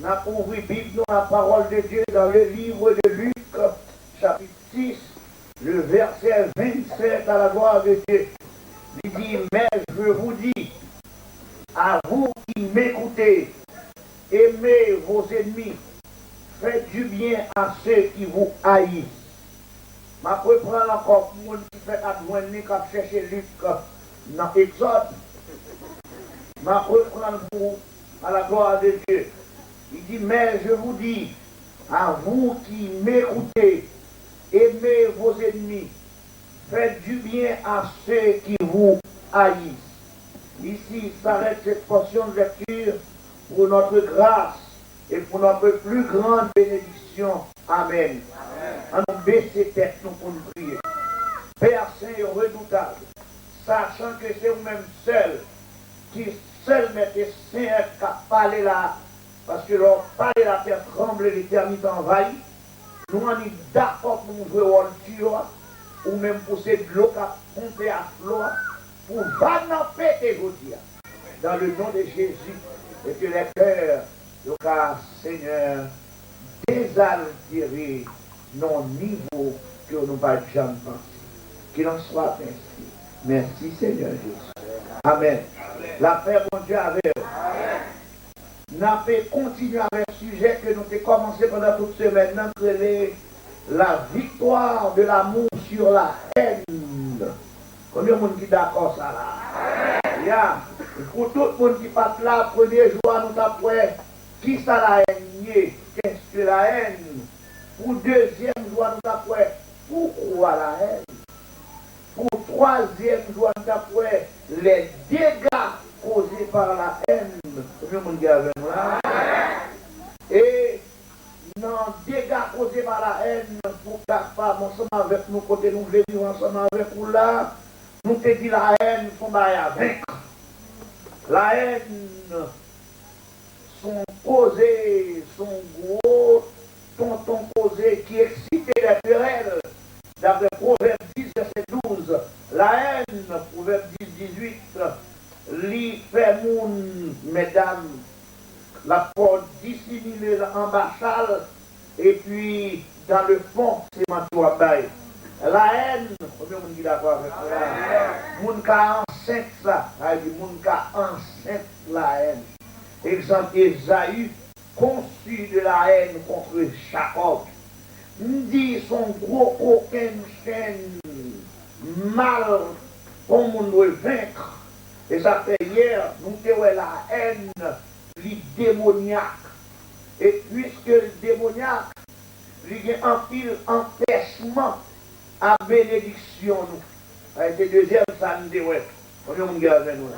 Nous avons ouvert Bible, la parole de Dieu dans le livre de Luc, chapitre 6, le verset 27 à la gloire de Dieu. Il dit, mais je vous dis, à vous qui m'écoutez, aimez vos ennemis, faites du bien à ceux qui vous haïssent. Je vais prendre encore pour monde qui fait adjoindre, qui cherche Luc dans l'Exode. Je vais prendre pour à la gloire de Dieu. Il dit, mais je vous dis, à vous qui m'écoutez, aimez vos ennemis, faites du bien à ceux qui vous haïssent. Ici s'arrête cette portion de lecture pour notre grâce et pour notre plus grande bénédiction. Amen. Amen. On baisse tête nous pour nous prier. Père Saint et redoutable, sachant que c'est vous-même seul qui seul mettez Saint qu'à parler là, parce que l'on parle la terre tremble, l'éternité envahit. Nous en sommes d'accord pour nous jouer au rôle ou même pour cette l'eau qui a pompé à flot, pour vraiment péter vos dieux. Dans le nom de Jésus, et que les cœurs, le cas Seigneur, désaltérés, non niveau que nous ne pas jamais penser. Qu'il en soit ainsi. Merci Seigneur Jésus. Amen. La paix, mon Dieu, avec vous. Nous avons continué avec le sujet que nous avons commencé pendant toute semaine, la victoire de l'amour sur la haine. Combien de monde qui est d'accord ça là? Yeah. Pour tout le monde qui passe là, premier jour, nous avons qui ça la haine? Qu'est-ce que la haine? Pour deuxième jour, nous avons pourquoi la haine? Pour troisième jour, nous avons les dégâts causés par la haine. Combien de monde qui est avec nous là? Et non, dégâts causés par la haine, pour capable ensemble avec nous, côté nous venir ensemble avec vous là, nous te dit la haine, son bail à vaincre. La haine, son causé, son gros tonton causé qui excitait les querelles. D'après Proverbe 10, verset 12, la haine, Proverbe 10, 18, li fait moun, mesdames, la porte dissimulée en bachal, et puis dans le fond, c'est manteau bail. La haine, combien de monde qui d'accord avec ça? Moun ka enceinte ça, moun ka enceinte la haine. Exemple, Esaü conçut de la haine contre Jacob. Dit son gros coquin chaîne mal qu'on moun doit vaincre. Et ça fait hier, nous avons la haine, le démoniaque. Et puisque le démoniaque, il y a un pile empêchement à bénédiction. C'est deuxième samedi, ouais. On est avec nous.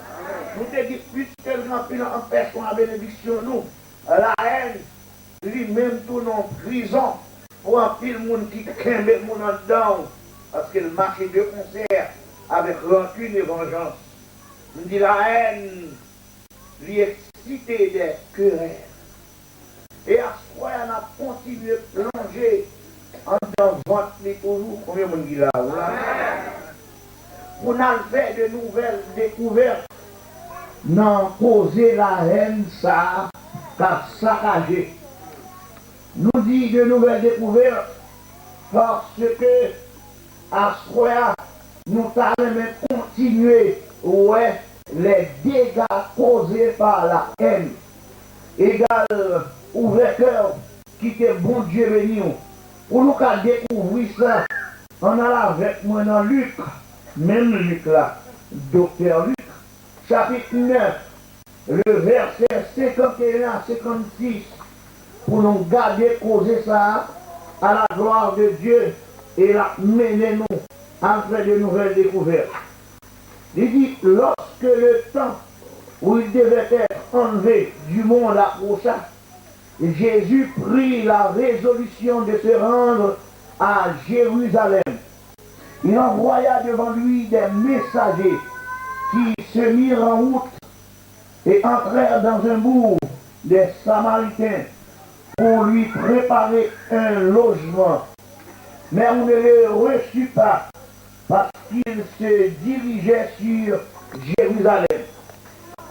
Nous te dit, puisque il y a un pile empêchement à bénédiction, nous, la haine, lui-même tourne en prison pour un pile monde qui crème le monde en dedans. Parce qu'il marche de concert avec rancune et vengeance. Nous dit la haine, lui exciter des querelles. Et à ce point, on a continué à plonger en dans ventre les toujours. Combien de monde qui l'a là? On a fait de nouvelles découvertes. Non, poser la haine, ça a saccagé. Nous dit de nouvelles découvertes parce que à ce point, nous allons continuer. Ouais, les dégâts causés par la haine. Égal, ouvert cœur, qui est bon Dieu béni. Pour nous découvrir ça, on a avec moi dans Luc, même Luc là, docteur Luc, chapitre 9, le verset 51 à 56, pour nous garder causer ça à la gloire de Dieu et la mener nous à faire de nouvelles découvertes. Il dit, lorsque le temps où il devait être enlevé du monde approcha, Jésus prit la résolution de se rendre à Jérusalem. Il envoya devant lui des messagers qui se mirent en route et entrèrent dans un bourg des Samaritains pour lui préparer un logement. Mais on ne le reçut pas parce qu'il se dirigeait sur Jérusalem.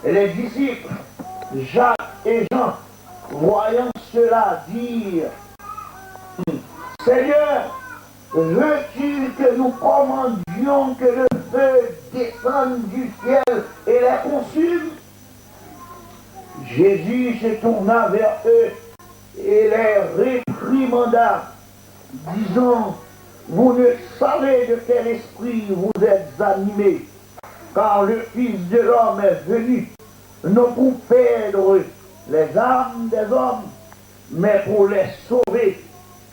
Et les disciples, Jacques et Jean, voyant cela, dire, Seigneur, veux-tu que nous commandions que le feu descende du ciel et les consume? Jésus se tourna vers eux et les réprimanda, disant, vous ne savez de quel esprit vous êtes animés, car le Fils de l'homme est venu, non pour perdre les âmes des hommes, mais pour les sauver.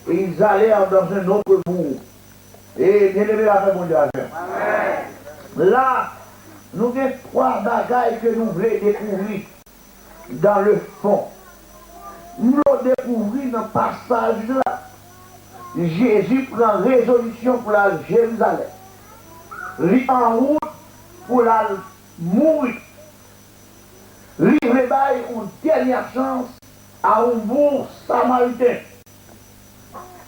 Et ils allèrent dans un autre bourg. Et bien aimé la paix mondiale. Là, nous avons trois bagailles que nous voulons découvrir dans le fond. Nous avons découvert dans le passage là. Jésus prend résolution pour la Jérusalem. Il est en route pour la mourir. Il réveille une dernière chance à un bourg samaritain.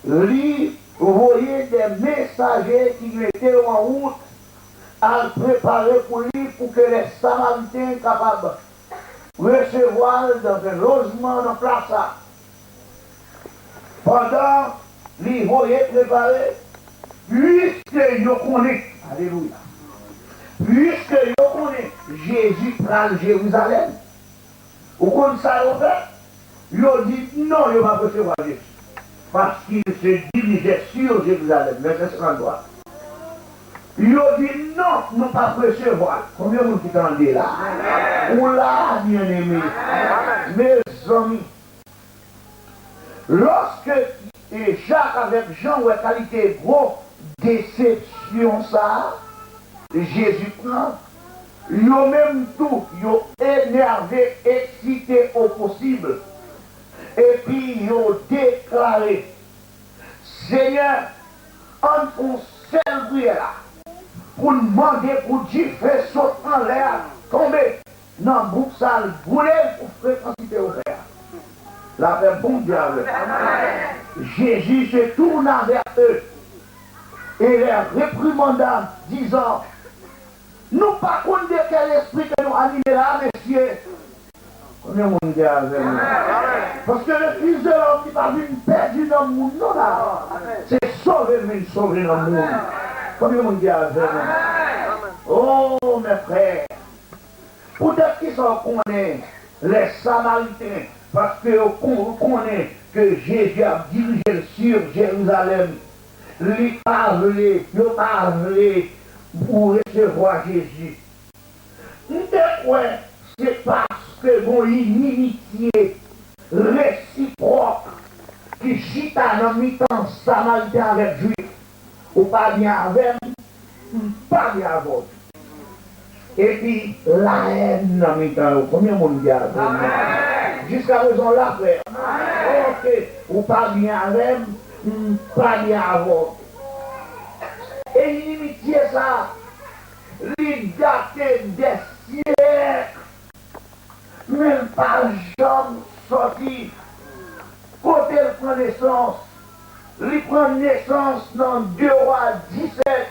Il voyait des messagers qui étaient en route à préparer pour lui pour que les Samaritains soient capables de recevoir dans un logement dans place. Pendant les voyaient préparer, puisque nous connaissons, alléluia, puisque nous connaissons Jésus prend Jérusalem, vous connaissez ça, ils ont dit non, il ne va pas recevoir Jésus. Parce qu'il se dirigeait sur Jérusalem, verset 33. Ils ont dit non, nous ne pas recevoir. Combien de monde qui t'entendent là? Ou là, bien aimé, mes amis, lorsque Jacques avec Jean ont qualité gros déception ça, Jésus prend, ils ont même tout, ils ont énervé, excité au possible. Et puis ils ont déclaré, Seigneur, on seul prière pour demander pour Dieu faire sauter en l'air, tomber dans le bouc sale, brûler pour fréquenter au père. La paix bon diable. Jésus se tourna vers eux et les réprimanda, disant, nous pas compte de quel esprit que nous animons là, messieurs. Combien de monde diable? Parce que le Fils de l'homme n'est pas venu perdre dans le monde, non là. C'est sauver dans le monde. Combien de monde diable? Oh mes frères, peut-être qu'ils sont connus, les Samaritains, parce qu'on connaît que Jésus a dirigé sur Jérusalem. Il parlait pour recevoir Jésus. C'est parce que mon inimitié réciproque qui chita dans le temps samaritain avec juif, ou pas bien avec, pas bien avec. Et puis la haine dans le temps, combien de monde dit avec? Jusqu'à présent la frère. Ok, ou pas bien avec, pas bien avec. Et l'inimitié ça, l'identité des siècles, même pas jamais sorti. Côté il prend naissance, il prend naissance dans 2 Rois 17,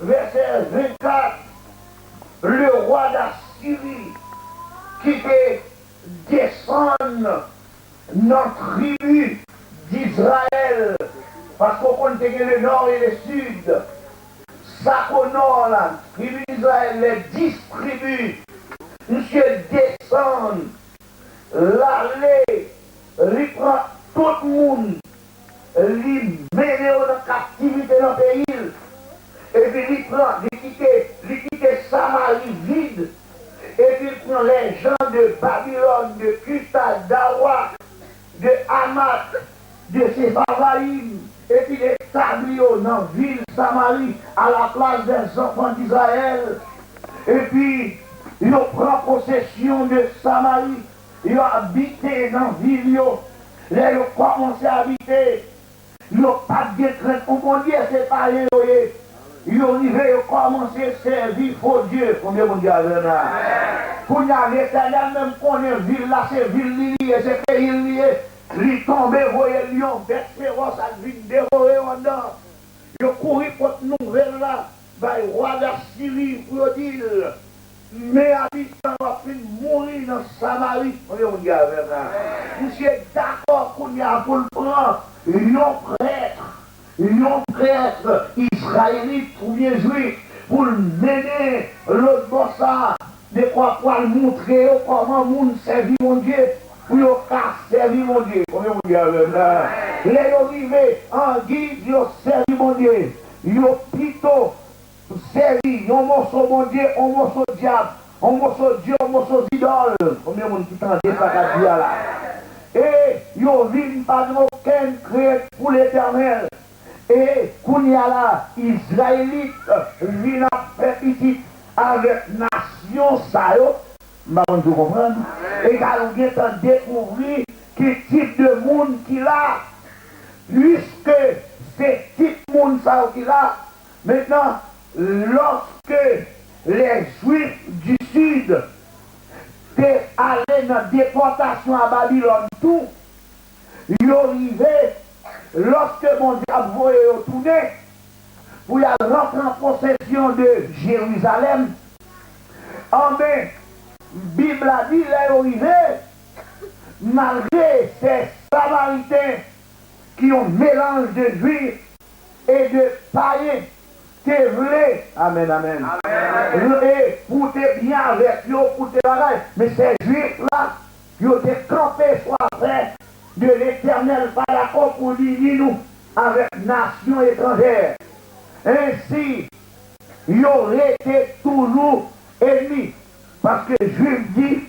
verset 24, le roi d'Assyrie qui descend dans la tribu d'Israël, parce qu'on connaît le nord et le sud. Ça au nord, la tribu d'Israël les distribue. Monsieur descend, l'aller, il prend tout le monde, il met en captivité dans le pays, et puis il prend, il quitte Samarie vide, et puis il prend les gens de Babylone, de Custa, d'Awa, de Hamath, de Séphavaïm, et puis les établit dans la ville Samarie à la place des enfants d'Israël, et puis ils prend possession de Samarie, ils ont habité dans la ville, ils ont commencé à habiter, ils n'ont pas de crainte, on peut dire c'est pas rien, ils ont commencé à servir faux Dieu, combien de dire là? Pour y aller, l'éternel même connaît ville là, c'est ville liée, c'est pays lié, ils tombent, voyez lion, bête féroce, à vite dévorer en dedans, ils ont couru pour cette nouvelle là, le roi d'Assyrie pour dire, mais habitants va mourir dans Samarie. Monsieur est d'accord qu'on y a pour le prendre un prêtre israélite ou bien juif pour mener l'autre bossa de quoi pour le montrer comment moun servir mon Dieu pour yon servir mon Dieu. Les arrivés en guide, yon servir mon Dieu. Yon plutôt servi, yon morceau mon Dieu, un morceau diable, un morceau Dieu, un morceau idole. Combien de monde qui tente ça là? Et yon vient pas aucun créé pour l'éternel. Et Kounia là, Israélite, vient faire ici avec nation ça yo. Vous comprenez? Et quand on vient découvrir quel type de monde qu'il a, puisque c'est type de monde ça qu'il a, maintenant, lorsque les Juifs du Sud étaient allés dans la déportation à Babylone, tout, ils arrivaient, lorsque mon Dieu a voulu retourner, pour y rentrer en possession de Jérusalem, en main, Bible a dit, les arrivés, malgré ces Samaritains qui ont mélange de juifs et de païens, t'es vrai, amen, amen. Et pour te bien avec eux, pour te bagaille, mais ces juifs-là, ils ont été campés soit près de l'éternel par l'accord pour l'unir nous avec nations étrangères. Ainsi, ils auraient été toujours ennemis. Parce que Juif dit,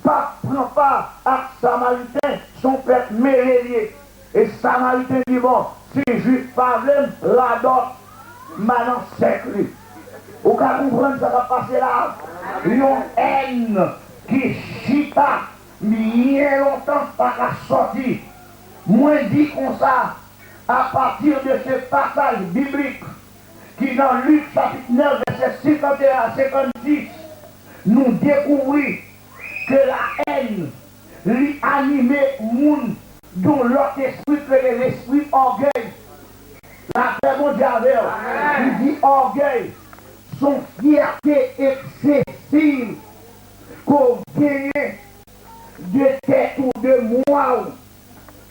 prend pas à Samaritain, son peuple mêlé. Et Samaritain dit, bon, si Juif pas même, la dot, maintenant c'est lui. Vous pouvez comprendre ça va passer là. Une haine qui chita, bien longtemps pas qu'à sortir. Moi dit comme ça, à partir de ce passage biblique, qui dans Luc chapitre 9, verset 51 à 56, nous découvrons que la haine lui animait monde dont l'autre esprit que l'esprit orgueil. La paix mondiale, il dit orgueil, son fierté excessive qu'on gagne de tête ou de moi,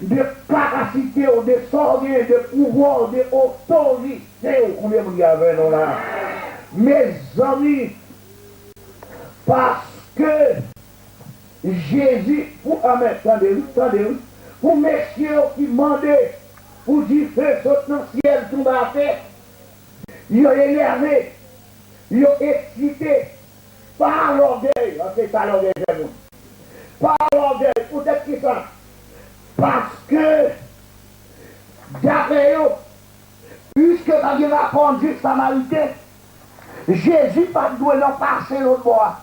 de capacité ou de sortir, de pouvoir, de autorité. Combien vous avez là? Mes amis, parce que Jésus, pour attendez, pour messieurs qui demandaient, pour dire feu saute dans le ciel, tout à fait, ils ont énervé, ils ont excité par l'orgueil, c'est ça l'orgueil, par l'orgueil, peut-être qui ça? Parce que, d'après eux, puisque quand il a conduit Samaritain, Jésus pas doué non passer l'autre bois.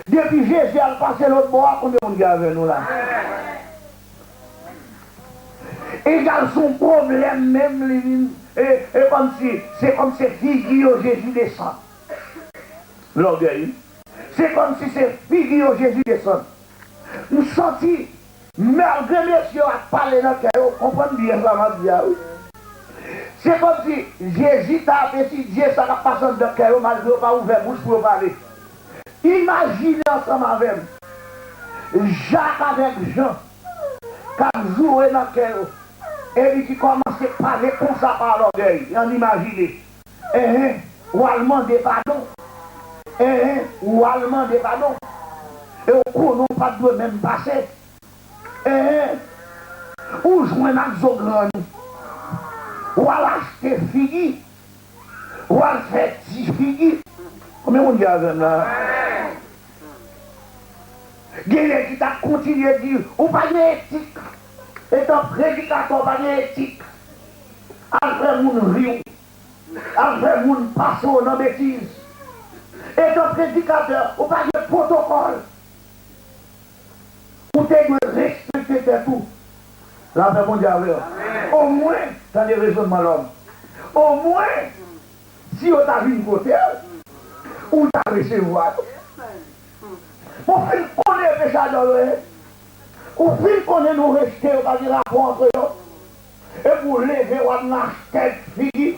Depuis Jésus a passé l'autre bois, combien de monde avec nous là? Et il a son problème même, et comme si, c'est comme si figure Jésus descend. L'orgueil. C'est comme si c'est figure Jésus descend. Nous sentons, malgré messieurs à parler dans le cœur, on comprend bien ça, ma vie. C'est comme si Jésus t'a décidé, ça va passer dans le cœur, malgré pas ouvert bouche pour parler. Imaginez ensemble avec Jacques avec Jean, qui jouaient dans le cœur, et qui commençait à parler comme ça par l'orgueil. On imagine. Ou allemand des pardons. Ou allemand des pardons. Et au cours, non pas de même passer. Ou jouer dans le zogran. Ou à l'acheter figi. Ou à faire 10 figi. Combien on dit avec là? Quelqu'un qui t'a continué de dire, ou pas d'éthique. Étant prédicateur, pas d'éthique. Après moun riou. Après moun passe dans bêtise. Étant prédicateur, ou pas de protocole. Ou t'es de respecter tout. La paix mondiale. Au moins, dans les raisonnements l'homme. Au moins, si on t'a vu une côté, ou t'as recevoir. Pour faire connaître déjà dans le ou faire connaître nous rester, on va dire rapport entre eux. Et pour lever, on va acheter fille.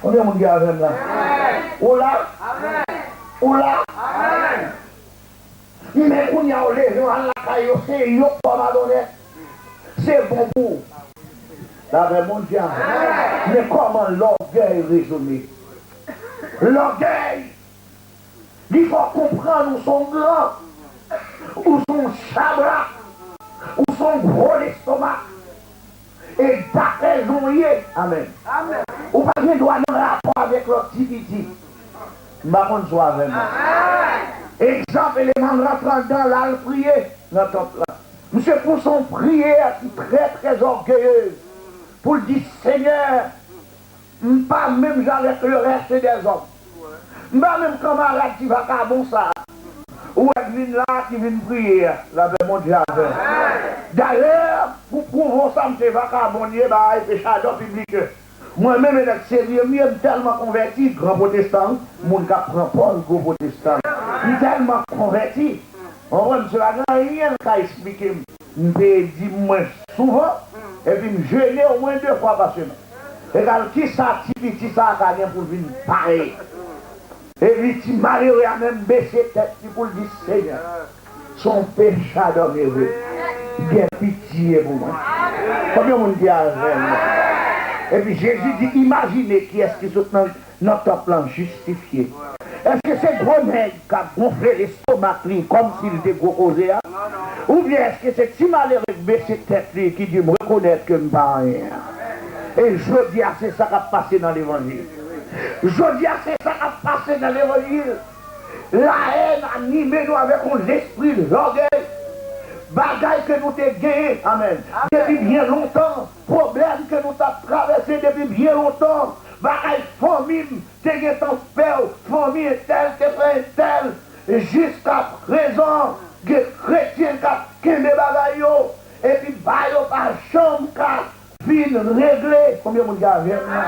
On est mon gars avec là. Ou là. ou là. Mais quand il y a les gens à la caille, c'est yo pas malhonnête. C'est bon pour la vraie mondiale. Mais comment l'orgueil raisonner? L'orgueil, il faut comprendre où sont grands, où sont chabras, où sont gros l'estomac. Et d'après nous, amen. Ou pas qu'il doit avoir un rapport avec l'activité. Par contre, soit avec moi. Exemple, élément rentrant dans la prière, dans temple là. Monsieur, pour son prière qui est très très orgueilleuse, pour dire Seigneur, pas même avec le reste des hommes. Pas même camarade qui va faire bon ça. Ou est là qui vient prier, la paix mondiale. D'ailleurs, pour prouver ça, je vais faire bon Dieu, et péchador public. Moi-même, je suis tellement converti, grand protestant, mon gars prend Paul, gros protestant. Je suis tellement converti. On voit, M. Lagan, rien qu'à expliquer. Je me dis moins souvent, et puis me gêner au moins 2 fois par semaine. Regarde, qui ça, petit ça, pour venir pareil. Et puis, tu malheureux à même baisser tête pour le dire, Seigneur, son péchador heureux. Bien pitié pour moi. Combien on dit avec moi? Et puis Jésus dit, imaginez qui est-ce qui est dans notre plan justifié. Est-ce que c'est gros nègre qui a gonflé l'estomac comme s'il était gros causé? Ou bien est-ce que c'est petit malheureux qui baisse tête qui dit, me reconnaître que je ne pas rien? Et je dis, c'est ça qui a passé dans l'évangile. Je dis, c'est ça qui a passé dans l'évangile. La haine animée nous avec l'esprit de l'orgueil. Bagaille que nous t'ai gagné, amen. Depuis bien longtemps, problème que nous t'avons traversé depuis bien longtemps. Bagaille famille, t'es gagné ton père, famille telle, t'es frère tel. Jusqu'à présent, les chrétiens qui ont des bagailles, et puis baillent par chambre, qui fin réglé. Combien de gens avec moi?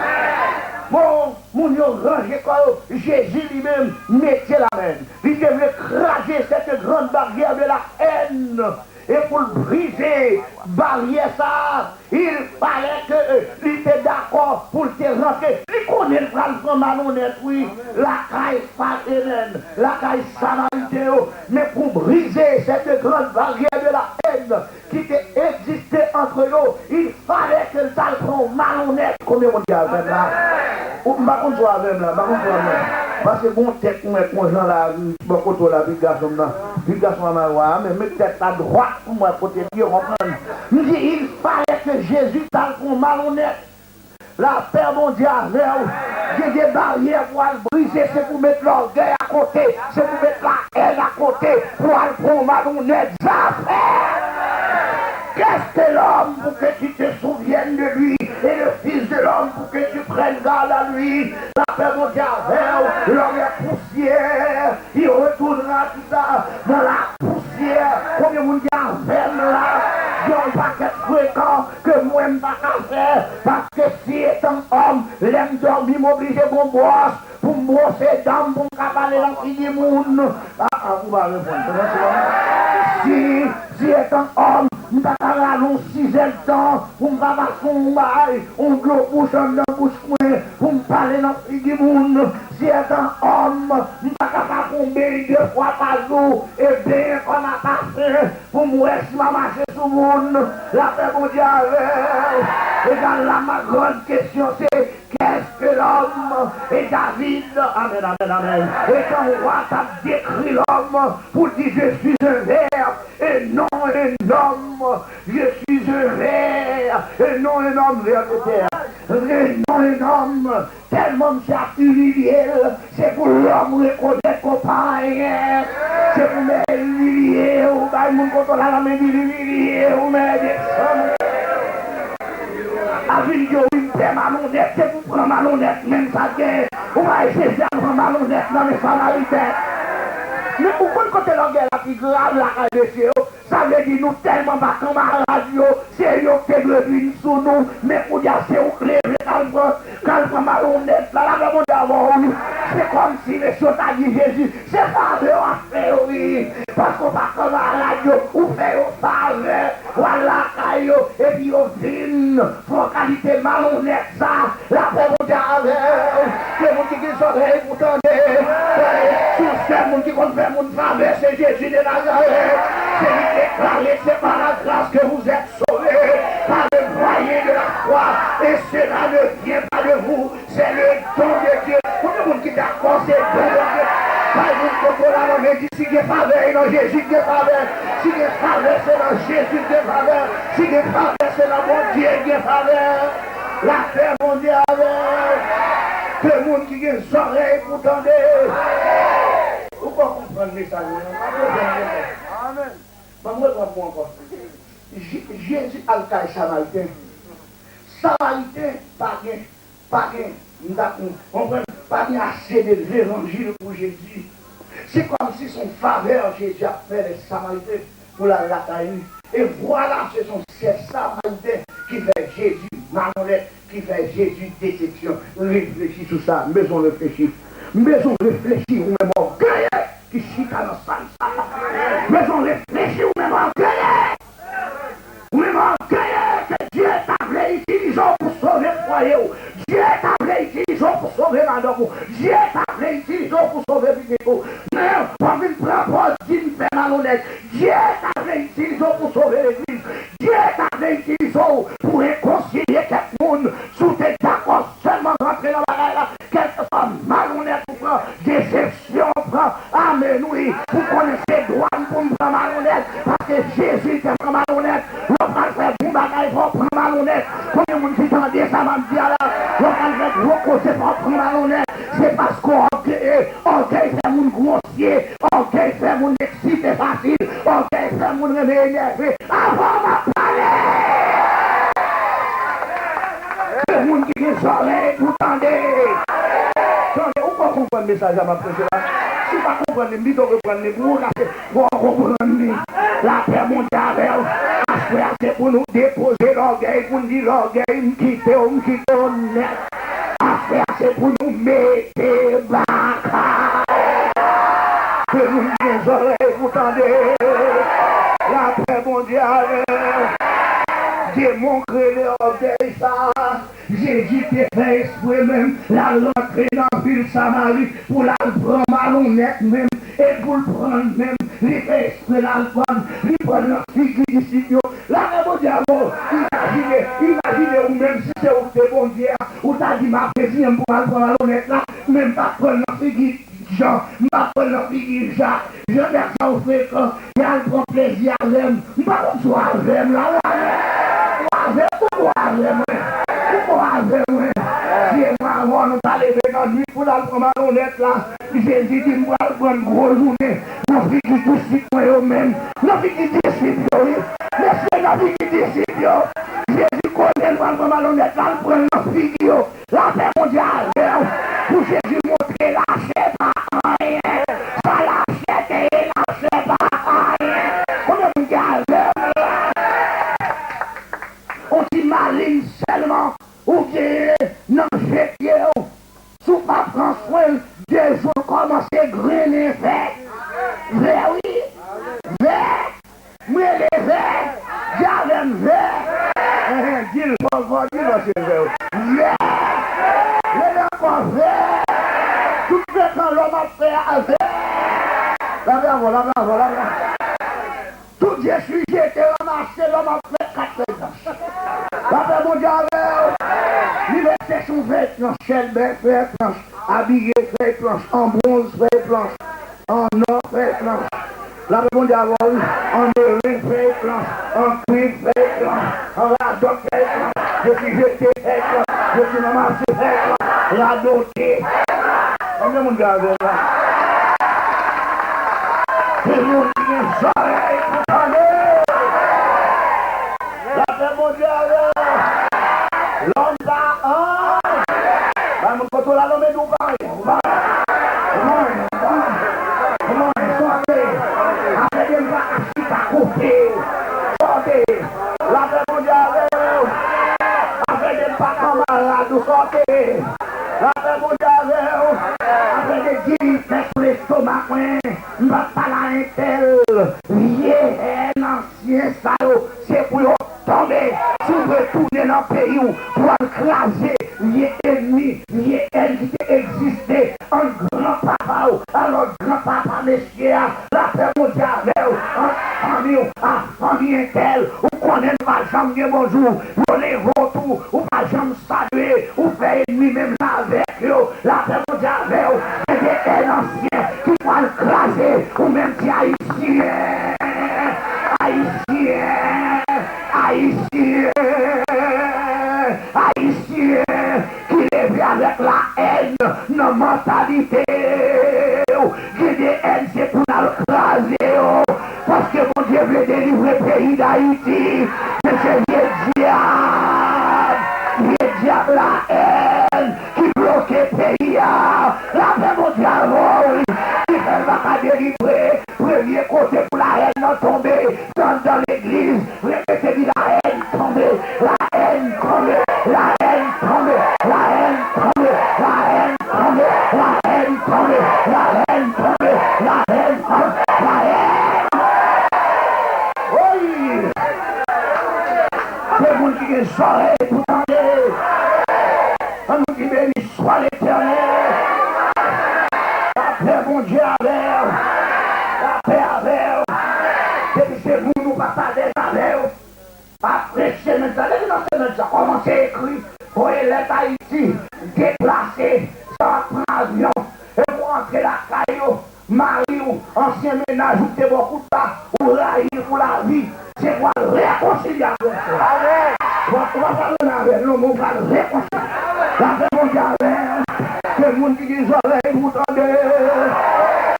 Bon, mon Dieu, rangez quoi? Jésus lui-même mettait la main. Il devait craser cette grande barrière de la haine. Et pour briser barrière ça, il fallait que il était d'accord pour te rentrer. Il connaît le plan malhonnête, oui, la caille faterne, la caille samaritaine. Mais pour briser cette grande barrière de la haine qui existait entre nous, il fallait que ça prend malhonnête. Combien on dit avec là? Par contre, je avec là, par contre, parce que bon tête, moi, conjoint là, bon côté là, big garçon là, mais mes tête à droite pour moi, pour te dire, comprendre. Il dit, il fallait que Jésus t'a pour malhonnête. La paix mondiale, il y a des barrières pour briser, c'est pour mettre l'orgueil à côté, c'est pour mettre la haine à côté, pour aller pour malhonnête. Qu'est-ce que l'homme pour que tu te souviennes de lui et le Fils de l'homme pour que tu prennes garde à lui? La paix mondiale, l'homme est poussière, il retournera tout ça dans la poussière. Combien de monde dit là? Il y a un paquet fréquent que moi je ne peux pas faire parce que si étant homme, l'aime dormir m'obliger pour brosse, pour me brosser dame, pour me cabaler dans le du monde. Vous m'avez répondu. Si étant homme, je ne peux pas aller 6 heures de temps pour me faire son bail, on gros bouche dans la bouche pour me parler dans le du monde. Si étant homme, je ne peux pas tomber 2 fois par jour et bien comme à passer pour me marcher sur le monde. La paix mondiale. Et dans ma grande question, c'est qu'est-ce que l'homme? Et David, amen, amen, amen. Et quand on voit ça décrit l'homme pour dire je suis un ver et non un homme. Je suis un ver et non un homme vers de terre. Et non un homme. Tellement humilié, c'est pour l'homme reconnaître qu'on pas rien. C'est pour m'humilier, ou bien mon contre la main humilier, ou m'aider. Avec yo, une paix malhonnête, c'est pour prendre malhonnête, même ça gagne. On va essayer de prendre malhonnête dans les salariés. Mais pourquoi côté l'orgueil la plus grave la caille ça veut dire nous tellement pas camarades, c'est eux qui reviennent sur nous, mais pour dire c'est où clé, quand malhonnête, là, c'est comme si les choses a dit Jésus, c'est pas de faire, oui, parce qu'on va camarades, ou fait au faveur, voilà, et puis au film, faut qualité malhonnête, ça, la paix mondiale, c'est vous qui sont pour seul monde qui compte faire mon faveur, c'est Jésus de Nazareth. C'est lui déclaré, c'est par la grâce que vous êtes sauvés, par le moyen de la croix. Et cela ne vient pas de vous, c'est le don de Dieu. Pour le monde qui est d'accord, c'est le don de Dieu. Pas une contrôle à l'homme, dit si il y a faveur, non Jésus qui est faveur. Si il y a faveur, c'est dans Jésus qui est faveur. Si il y a faveur, c'est dans mon Dieu qui est faveur. La paix mondiale. Tout le monde qui a des oreilles pour entendre. Pourquoi comprendre le message? Amen. Je vais vous encore. Jésus a le cas samaritain. Samaritain, pas assez de l'évangile pour Jésus. C'est comme si son faveur, Jésus a fait les Samaritains pour la taille. Et voilà, ce sont ces Samaritains qui fait Jésus malhonnête, qui fait Jésus déception. Réfléchis sur ça, maison réfléchir. Maison réfléchir ou même orgueil qui chicane dans ça. Maison réfléchir ou même orgueil. Ou même orgueil que Dieu t'a utilisé pour sauver le foyer. Dieu t'a utilisé pour sauver madame. Dieu t'a utilisé pour sauver Binéco. Mais pour une propose d'une paix malhonnête. Dieu t'a utilisé pour sauver l'église. Dieu t'a utilisé pour réconcilier quelqu'un. Sous tes d'accord seulement rentrer dans la règle. Quelque soit malhonnête pour prendre déception. Amen, oui. Pour connaître ses droits pour me prendre malhonnête. Parce que Jésus était malhonnête. Le frère fait bon bagage pour prendre malhonnête. Combien de monde qui t'en dit ça va me dire là. Le frère fait gros côté pour prendre malhonnête. C'est parce qu'orgueil fait mon grossier. Orgueil fait mon excité facile. Orgueil fait mon réveil énervé. Avant ma parler. Le monde qui a des oreilles pour tendre. Où qu'on comprend le message à ma prêche là? Si pas comprendre les mythes, on reprend les mots, pour comprendre la paix mondiale. C'est pour nous déposer l'orgueil, pour nous dire l'orgueil, nous quitter, net. Affaire, c'est pour nous mettre bas. Que nous les oreilles, vous tendez. La paix mondiale. Démontrer l'orgueil, ça. Jésus te fait exprès même la rentrer dans la ville Samarie pour la prendre malhonnête même et pour le prendre même, il fait exprès la prendre, il prend la figure d'ici. La même diable, imaginez vous-même si c'est bon Dieu, ou t'as dit ma plaisir pour la prendre malhonnête là, même pas prendre la figure Jean, ma prendre la figure Jacques, je vais ça au fait quand il y a le plaisir à l'homme, pas qu'on soit à l'homme là, nous allons lever dans nuit pour la prendre malhonnête là. Jésus dit, nous allons prendre une grosse journée. Nous allons faire tout citoyen même. Nous allons faire des citoyens. Mais c'est la vie qui décide. Jésus connaît, nous allons prendre malhonnête là. Nous allons prendre la figure. La paix mondiale. Pour Jésus montrer la chair par rien. Pas la chair et la chair par rien. Combien de gars on s'imagine seulement ou bien non jeter sous pas prendre soin des jours commencer à grainer vert oui vert mais les verts j'avais vert dis-le c'est vert mais encore vert tout le temps l'homme a fait avec la tout Dieu sujet était ramassé l'homme a fait 4 feuilles. La paix mondiale, liberté son fait planche, Shelbert fait planche, habillé fait planche, en bronze fait planche, en or fait planche. La paix mondiale, en merlin fait planche, en cuivre fait planche, en radoc fait planche, je suis jeté fait planche, je suis ramassé fait planche, radoté. Combien de monde garde là? Et nous les oreilles pour parler. La paix mondiale. L'homme va vamos controlar l'homme du bail. Comment sortez. Après des bras à couper. Sortez. La paix mondiale. Après des bras camarades, sortez. La paix mondiale. Après des dîmes sur l'estomac, on va pas la intel. Viens, ancien salaud. C'est pour tomber. Si vous retournez dans le pays pour écraser les ennemis, les ennemis qui existaient, un grand papa alors grand-papa, messieurs, la paix mondiale, famille tel, ou connaît pas jamais bonjour, vous les retours, ou pas jamais saluer, ou faire ennemi même là avec eux, la paix mondiale, et des anciens qui vont le craser, ou même si haïtiens, haïtiens, qui lèvent avec la haine, nos mentalités, qui des haines, c'est pour nous craser, parce que mon Dieu veut délivrer le pays d'Haïti, mais c'est le diable, la haine, qui bloque le pays, la paix mondiale, qui fait pas délivrer, premier côté pour la haine tomber, dans l'église, répétez la haine tomber, la haine tomber, la haine tomber, la haine tomber, la haine tomber, la haine tomber, la haine tomber, la haine tomber, la haine. Oui! C'est le monde qui est soirée pour tendre. On nous dit béni soit l'éternel. La paix, mon Dieu, avec. La paix avec. Et c'est vous, nous pas parler avec. Après, c'est maintenant, ça commence à écrire. Pour les Haïti, déplacer, ça prend avion. Et pour entrer la caillou, mari ou ancien ménage, ou c'est beaucoup de temps, ou railler pour la vie. C'est pour réconcilier avec ça. On va parler avec nous, on va réconcilier. La paix mondiale, c'est le monde qui dit oreilles, vous tendez.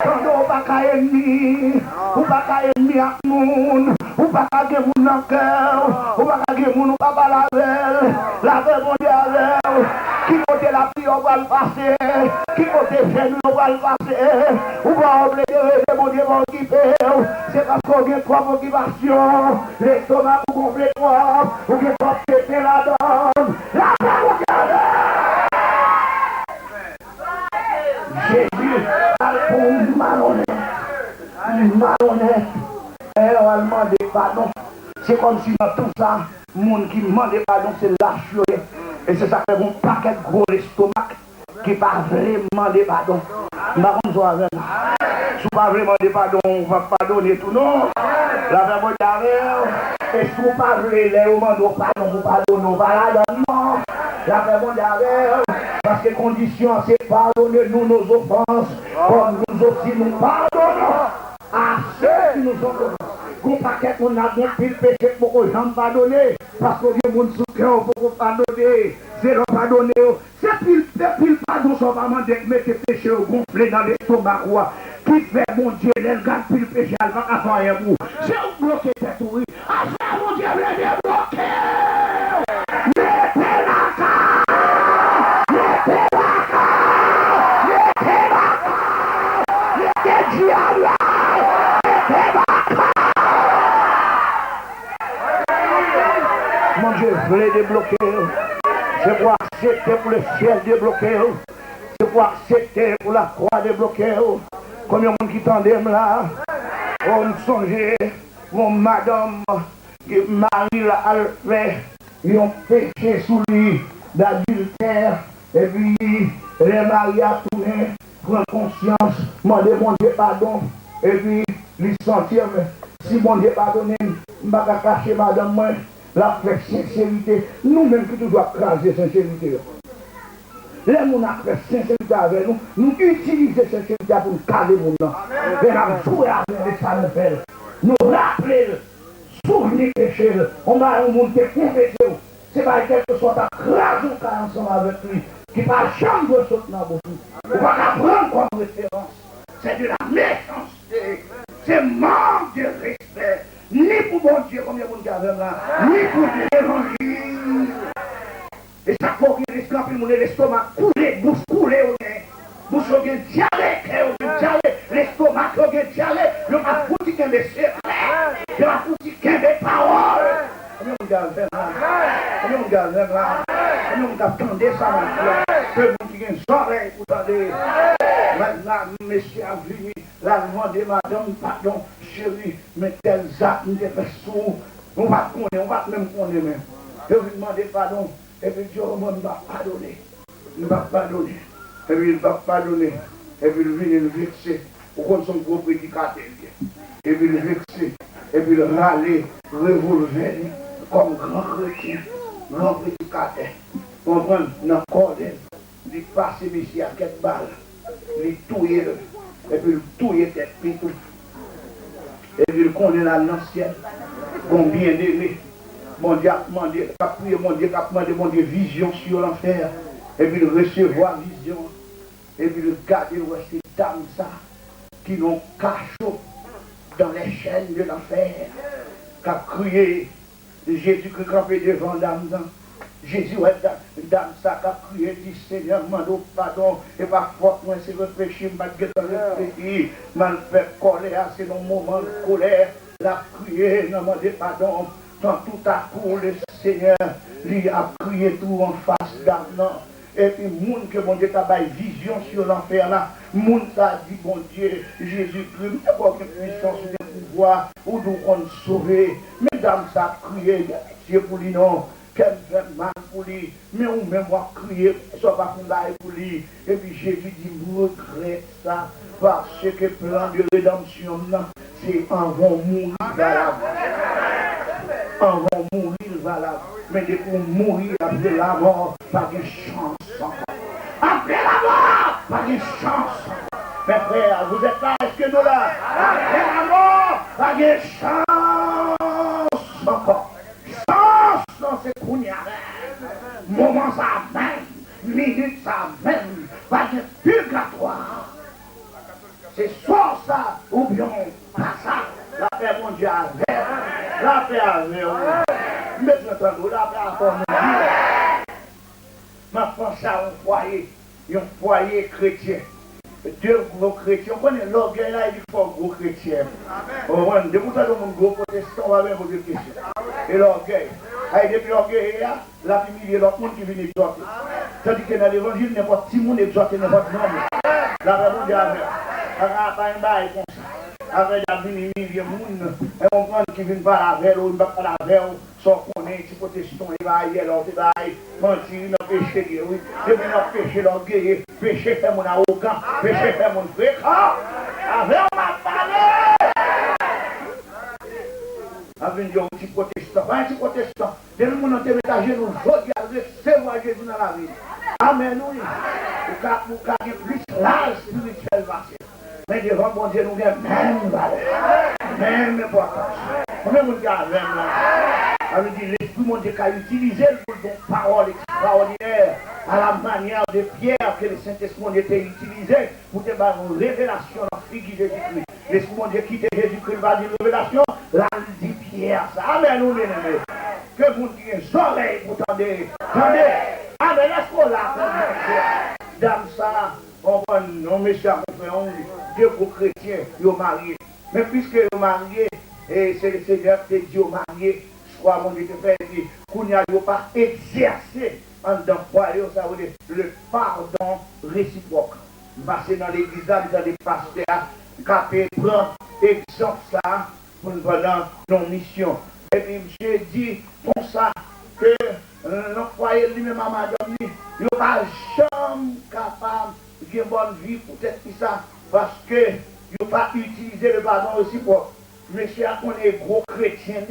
Tendez au baka ennemi, ou baka ennemi à moun, ou baka ge moun dans cœur, ou baka ge moun ou baka la belle. La paix mondiale, qui côté la pluie on va le passer, qui côté chêne on va le passer, ou va oublier de mon Dieu qui fait. C'est parce qu'on a trois motivations, l'estomac pour gonfler trois, ou bien pour péter la donne. La paix mondiale. Jésus a pour malhonnête, et on a demandé pardon. C'est comme si dans tout ça, le monde qui demande pardon, c'est lâche. Et c'est ça qui fait un paquet de gros estomac qui ne pas vraiment demander pardon. Je ne sais pas si vous pas vraiment demander pardon, on ne va pas pardonner tout, non. La verbe est et si vous ne pas vraiment demander pardon, vous pardonnez, non. La verbe parce que condition c'est pardonner nous nos offenses, comme nous aussi nous pardonnons à ceux qui nous ont offensés. Qu'on paquet on a bien pile péché pour que j'en pardonner, parce que les gens sous cœur pour pardonner, c'est leur pardonner. C'est pile pardon, ça va demander de mettre péché gonflé dans l'estomac, qui fait mon Dieu, les gars pile péché, elle va faire un bout. C'est un bloqué tête, oui. Ah, ça, mon Dieu, les débloquer. Mettez la carte, mettez la carte, mettez la carte, mettez diable, mettez la carte. Mon Dieu, voulez débloquer. C'est pour accepter pour le ciel débloquer. C'est pour accepter pour la croix débloquer. Combien de monde qui tendait là? On songeait, mon madame, qui Marie l'a fait, ils ont péché sous lui d'adultère. Et puis, les maris a tourné, prendre conscience, demander mon Dieu pardon. Et puis, lui sentir, si mon Dieu pardonne, je ne vais pas cacher madame moi. La fait sincérité, nous-mêmes qui doivent craser sincérité. Les gens qui fait sincérité avec nous, nous utilisons sincérité pour nous caler mon nom. Et nous jouer avec les salles, nous rappeler, souvenir péché. On a un monde qui est confessé. C'est pas quelque chose à craser ensemble avec lui, qui ne va jamais sortir dans la bouche. On va prendre comme référence. C'est de la méchanceté, c'est manque de respect. Ni pour mon Dieu, comme il y a mon Dieu là, ni pour l'évangile. Et ça faut qu'il reste là, puis mon l'estomac couler, bouche couler, bouche au gain diarrhée, l'estomac au gain diarrhée, le m'a foutu qu'un des secrets, le m'a foutu qu'un des paroles. Comme on garde là, comme on garde là, comme on garde ça, que mon Dieu, une soirée, vous attendez. Maintenant, monsieur a venu, la demander, madame, pardon, chérie, mais tel acte nous fait sous. On va même connaître. Je lui demander pardon. Et puis Dieu, on va pardonner. Il va pardonner. Et puis il va pardonner. et puis il vient le vexer, pour qu'on son gros prédicateur, et puis le vexer, et puis le râler, revolver, comme grand chrétien, grand prédicateur, comprendre, dans le corps d'elle, il passe Messie à quelques balles, il touille, et puis il touille tête, puis tout. Et puis il connaît la l'ancienne, combien d'aimer. Mon Dieu a demandé, a prié, mon Dieu a demandé, mon Dieu, vision sur l'enfer. Et puis de recevoir vision. Et puis de garder ces dames ça, qui l'ont cachot dans les chaînes de l'enfer. Qui a crié, Jésus-Christ campé devant dame ça. Jésus, dame ça, qui a crié, dit Seigneur, mando pardon, et parfois, moi, c'est réfléchi, m'a dit, m'a fait colère, c'est nos moments de colère. La prière, n'a demandé pardon. Quand tout à coup, le Seigneur lui a crié tout en face d'Arnan. Et puis, monde que mon Dieu t'a baillé vision sur l'enfer là, monde t'a dit, bon Dieu, Jésus-Christ, il n'y a pas de puissance ou de pouvoir, ou d'où on sauver. Mesdames, ça a crié, Dieu pour lui, non, qu'elle fait mal pour lui, mais on même va crier, ça va pour lui. Et puis, Jésus dit, vous regrettez ça, parce que le plan de rédemption, c'est en vont mourir valable. En vont mourir valable. Mais dès qu'on mourir après la mort, pas de chance encore. Après la mort, pas de chance. Mes frères, vous êtes là, est-ce que nous là? Après la mort, pas de chance encore. Chance, non, c'est qu'on y a. Moment ça même, minute ça même, pas de purgatoire. C'est soit ça, ou bien pas ça. La paix mondiale, la paix avec vous. Maintenant, la paix à ton ma pensée à un foyer chrétien. Deux gros chrétiens. On connaît l'orgueil là, il faut un gros chrétien. De tout à l'heure, mon gros protestant, on va même poser des questions. Et l'orgueil. Depuis l'orgueil, la famille, l'autre monde qui vient exhorter. Tandis que dans l'évangile, n'importe qui monde exhorte, n'importe qui monde. La paix mondiale, pas un bail comme ça. Avec la vie, il y a des gens, et on prend qui viennent pas la veille, ou ils ne vont pas la veille, sans qu'on ait, si protestants, ils vont aller, alors ils vont aller, mentir, ils vont pécher, oui, ils vont pécher l'orgueil, pécher fait mon arrogant, pécher fait mon fréquent, avec on m'a parlé. Avec un petit protestant, un petit protestant, dès le monde entier, à genoux, je dis, recevoir Jésus dans la vie. Amen, oui. Pour qu'il y ait plus l'âge spirituel, mais devant mon Dieu, nous avons même valeur, même importance. Combien de gens ont même là? Ça veut dire l'Esprit mon Dieu qui a utilisé pour des paroles extraordinaires à la manière de Pierre que le Saint-Esprit était utilisé pour te faire une révélation dans la figure de Jésus-Christ. L'Esprit mon Dieu qui était Jésus-Christ va dire révélation, là il dit Pierre ça. Amen, nous bien-aimés. Que vous ayez des oreilles pour tendre. Tendez. Amen, laisse-moi là. Dame ça. On met ça en deux gros chrétiens, ils ont marié. Mais puisque ils ont marié, et c'est le Seigneur qui dit aux mariés, soit mon Dieu te fait dire, qu'on n'a pas exercé en dans ça veut dire le pardon réciproque. Passer dans l'église, dans les pasteurs, qui prendre exemple ça pour nous pendant nos missions. Et puis, monsieur dit comme ça que l'employé lui-même à madame, il n'est pas jamais capable de bonne vie pour être ça, parce que il n'a pas utilisé le pardon aussi pour monsieur a connu gros chrétien,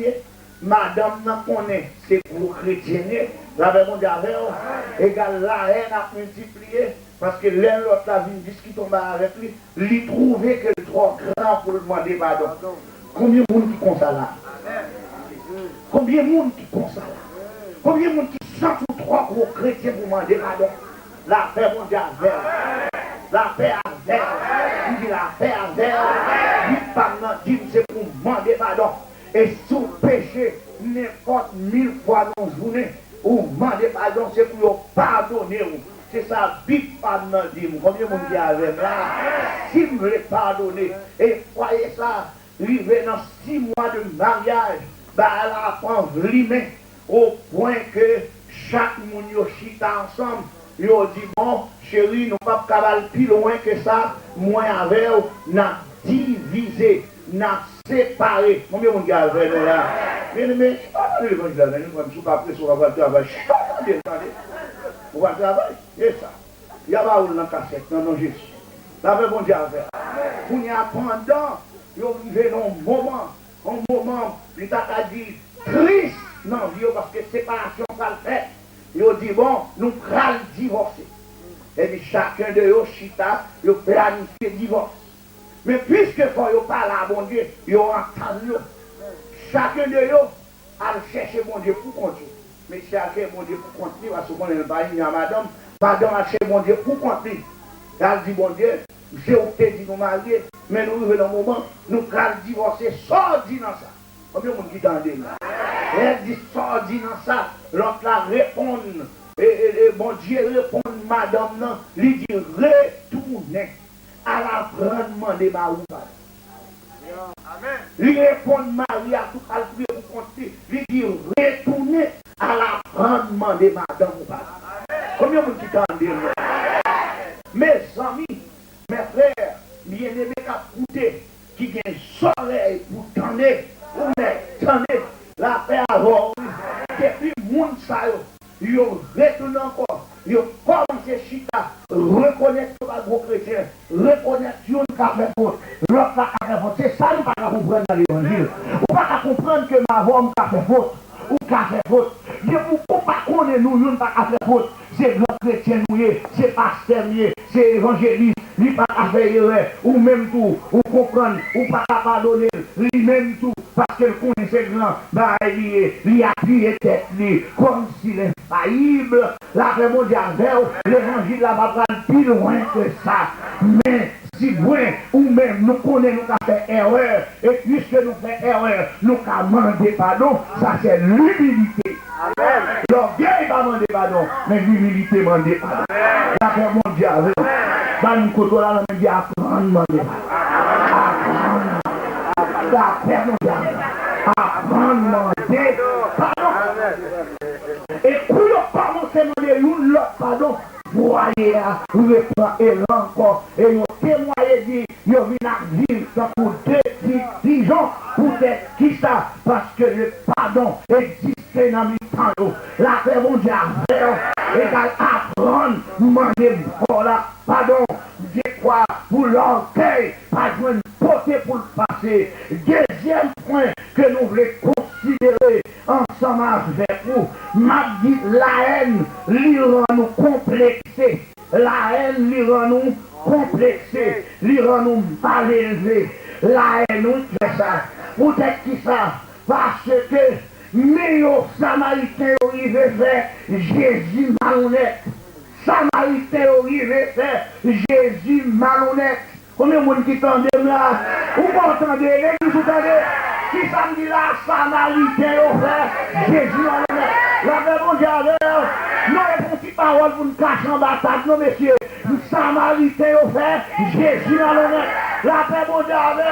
madame n'a connu c'est gros chrétien, la mon Dieu égale la haine a multiplié, parce que l'un l'autre a vu discuter avec lui, il trouvait que le trop grand pour lui demander pardon. Combien de monde qui compte ça là? Combien de monde qui compte ça là? Combien de monde qui sont tous trois gros chrétiens pour demander pardon? La paix mondiale avec. La paix avec. Il dit la paix avec. Il parle dans Dieu, c'est pour demander pardon. Et sous péché, n'importe 1000 fois dans la journée, ou demander pardon, c'est pour pardonner. C'est ça, big pardon dans Dieu. Combien de monde qui avec là? Si vous voulez pardonner, et croyez ça, arrivé dans 6 mois de mariage, bah, elle apprend vraiment au point que chaque monde chita ensemble. Il a dit, bon, chérie, nous ne pouvons pas aller plus loin que ça. Moi, avec vous, nous avons divisé, nous avons séparé. Combien de monde avec nous là? Mais, nous ne pas prêts sur le travail. On va travailler, c'est ça. Il y a pas où dans la cassette, non, non, Jésus. La paix, bon Dieu, avec. Pour y pendant, vous vivez un moment, il t'a dit, triste, non, parce que séparation, ça le fait. Il dit, bon, nous allons divorcer. Et puis chacun de eux, chita, il planifie le divorce. Mais puisque quand il parle à bon Dieu, il entend. Chacun de eux a cherché mon Dieu pour continuer. Mais chacun mon Dieu pour continuer, parce qu'on est pas à madame. Madame a cherché mon Dieu pour continuer. Elle dit, bon Dieu, j'ai opté de nous marier, mais nous vivons dans un moment, nous allons divorcer, sans dire dans ça. Combien de monde qui t'entendent là? Elle dit, sans dire dans ça, l'autre la répond. Et bon Dieu répond, madame, non, il dit, retournez à la grande de ma route. Il répond, Marie, à tout à prier pour continuer. Il dit, retournez à la grande de madame. Combien de monde qui t'entendent là? Mes amis, mes frères, bien-aimés qui écoutent, qui ont un soleil pour tendre, pour tendre la paix avant. Depuis le monde, ils retournent encore. Ils commencent à chita, reconnaître que les gros chrétiens, reconnaître que nous avons fait faute, l'autre a fait faute. C'est ça que nous ne pouvons pas comprendre dans l'évangile. Nous ne pouvons pas comprendre que ma voix a fait faute, ou qu'a fait faute. Nous ne pouvons pas connaître nous, nous ne pouvons pas faire faute. C'est grand chrétien, c'est pasteur, c'est évangéliste, lui pas à faire erreur, ou même tout, ou comprendre, ou pas à pardonner, lui même tout, parce que le connaissait grand, bah il a appuyé tête, comme s'il est faillible. La paix mondiale, l'évangile là va prendre plus loin que ça. Mais si loin, ou même nous connaissons, nous avons fait erreur, et puisque nous faisons erreur, nous avons demandé pardon, ça c'est l'humilité. L'orgueil va demander pardon, mais l'humilité demande pardon. La paix mondiale, dans nous côté là, on dit apprendre demander pardon. La paix mondiale, apprendre demander pardon. Et pour le pardon, c'est demander l'autre pardon. Voyez, vous reprend et encore, et vous témoignez, vous venez à vivre pour deux pigeons, pour qui ça, parce que le pardon existe dans mes temps. La paix mondiale, égale apprendre, demander pour la pardon, de quoi pour l'orgueil, pas de porter pour le passé. Deuxième point que nous voulons considérer ensemble avec vous, m'a dit la haine, lui rend nous complexés. La haine lui rend nous complexés, lui rend nous mal élevés. La haine nous fait ça. Peut-être qui ça? Parce que meilleur Samaritain arrivé faire Jésus malhonnête. Samaritain arrivé faire Jésus malhonnête. Combien de monde qui t'entendent là? Vous m'entendez? L'église, vous entendez? Qui ça me dit là? Samaritain offert Jésus malhonnête. La paix mondiale, non, les petites paroles pour nous cacher en bataille, non, messieurs. Samaritain offert Jésus malhonnête. La paix mondiale,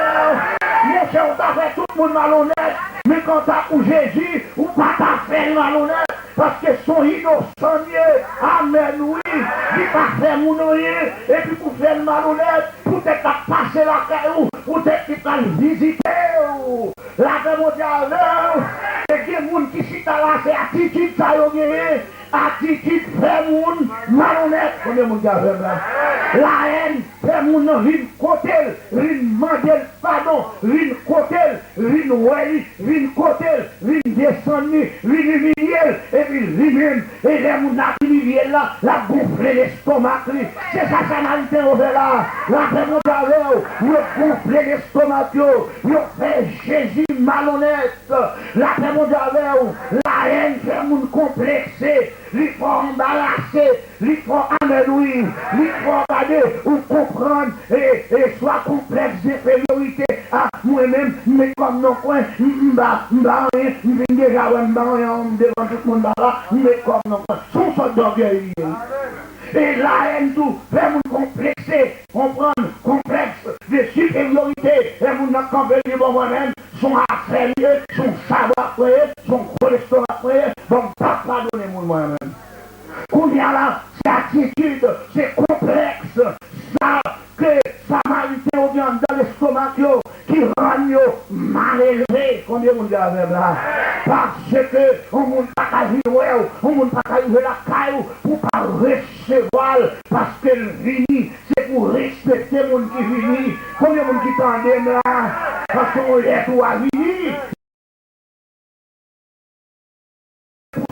monsieur, on t'a fait tout le monde malhonnête, mais quand t'as pour Jésus, on pas t'a fait malhonnête, parce que son innocent, amen, oui, il pas fait mon rien, et puis pour faire malhonnête, peut-être qu'à passer la caille, peut-être qu'à visiter, la paix mondiale, et des gens qui sont là, c'est attitude, ça y est, attitude, fait moun, malhonnête, on est mon gars, la haine, fait moun, rine côté, rine mandel, pardon, rine côté, rine ouai, rine côté, rine descendre, rine humilier, et puis lui-même, et les moun qui là, la gonfler l'estomac, c'est ça, ça m'a été ouvert là, la paix mondiale, vous gonfler l'estomac, vous fait Jésus malhonnête, la paix mondiale, la haine fait moun complexé, il faut embarrasser, il faut amélouir, il faut regarder ou comprendre et soit complexe d'infériorité à moi-même, mais comme non coin, je déjà devant tout le monde là, mais comme non coin, son sorte d'orgueil. Et la haine tout, fait nous complexer, comprendre, complexe de supériorité, et nous n'avons qu'en venir pour moi-même, son affaire, son savoir après, son cholestérol après, donc pas pardonner moi-même. Combien là, c'est attitude, c'est complexe, ça que Samaritain vient dans l'estomac qui rend mal élevé, combien vous avez là, parce que on monde pas qu'à vivre, on monde pas qu'à vivre la caille pour pas recevoir parce qu'elle vit, c'est pour respecter le monde qui vit. Combien de monde qui t'en là? Parce qu'on est tout à vivre.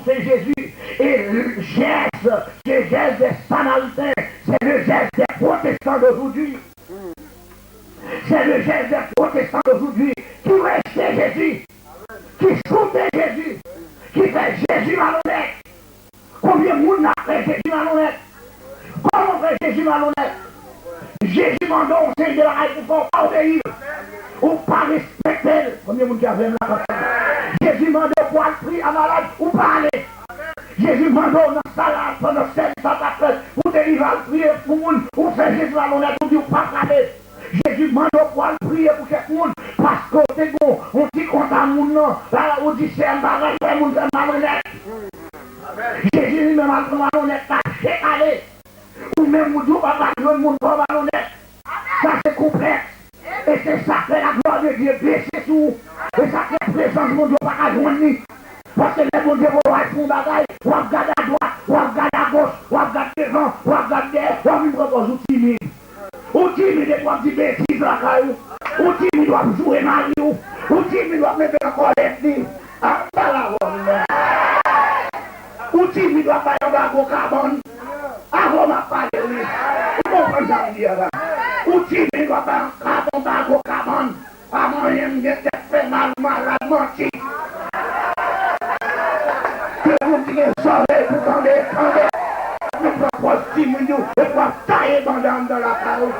C'est Jésus et le geste, c'est le geste des Samaritains, c'est le geste des protestants d'aujourd'hui. C'est le geste des protestants d'aujourd'hui qui restait Jésus, qui sautait Jésus, qui fait Jésus malhonnête. Combien de monde a fait Jésus malhonnête? Comment fait Jésus malhonnête? Jésus m'a au sein de la raille pour pas obéir, ou pas respecter. Combien de monde qui a fait là? Jésus m'a pour aller prier à malade ou pas aller. Jésus m'a dans la salle pendant 700 après pour délivrer prier pour le monde, ou faire Jésus malhonnête, ou dire pas aller. Jésus m'a pour aller prier pour tout le monde, parce que c'est bon, on dit qu'on a mon nom, là on dit c'est un bagage, c'est un monde malhonnête. Jésus lui-même a malhonnête, c'est allé. Ou même vous dites, pas le monde malhonnête. Ça c'est complexe. Et c'est ça que la gloire de Dieu baisse tout. Et ça que la présence de mon Dieu pas à joindre. Parce que les bon Dieu vont voir son bagage, ou regarder à droite, ou regarder à gauche, ou regarder devant, ou regarder derrière, ou vivre dans un timide. Ou timide doit dire bêtises la caillou. Ou timide doit jouer Mario. Ou timide doit mettre en colère. Ah, pas la bonne. Ou timide doit faire un bagot carbone. Avant ma parole, vous comprenez ça dire là. Ou timide doit faire un bagot carbone. À moyen de fait mal, malade, menti. Que vous dites, sortez, vous tendez, nous prenons timide, et pour tailler dans la parole.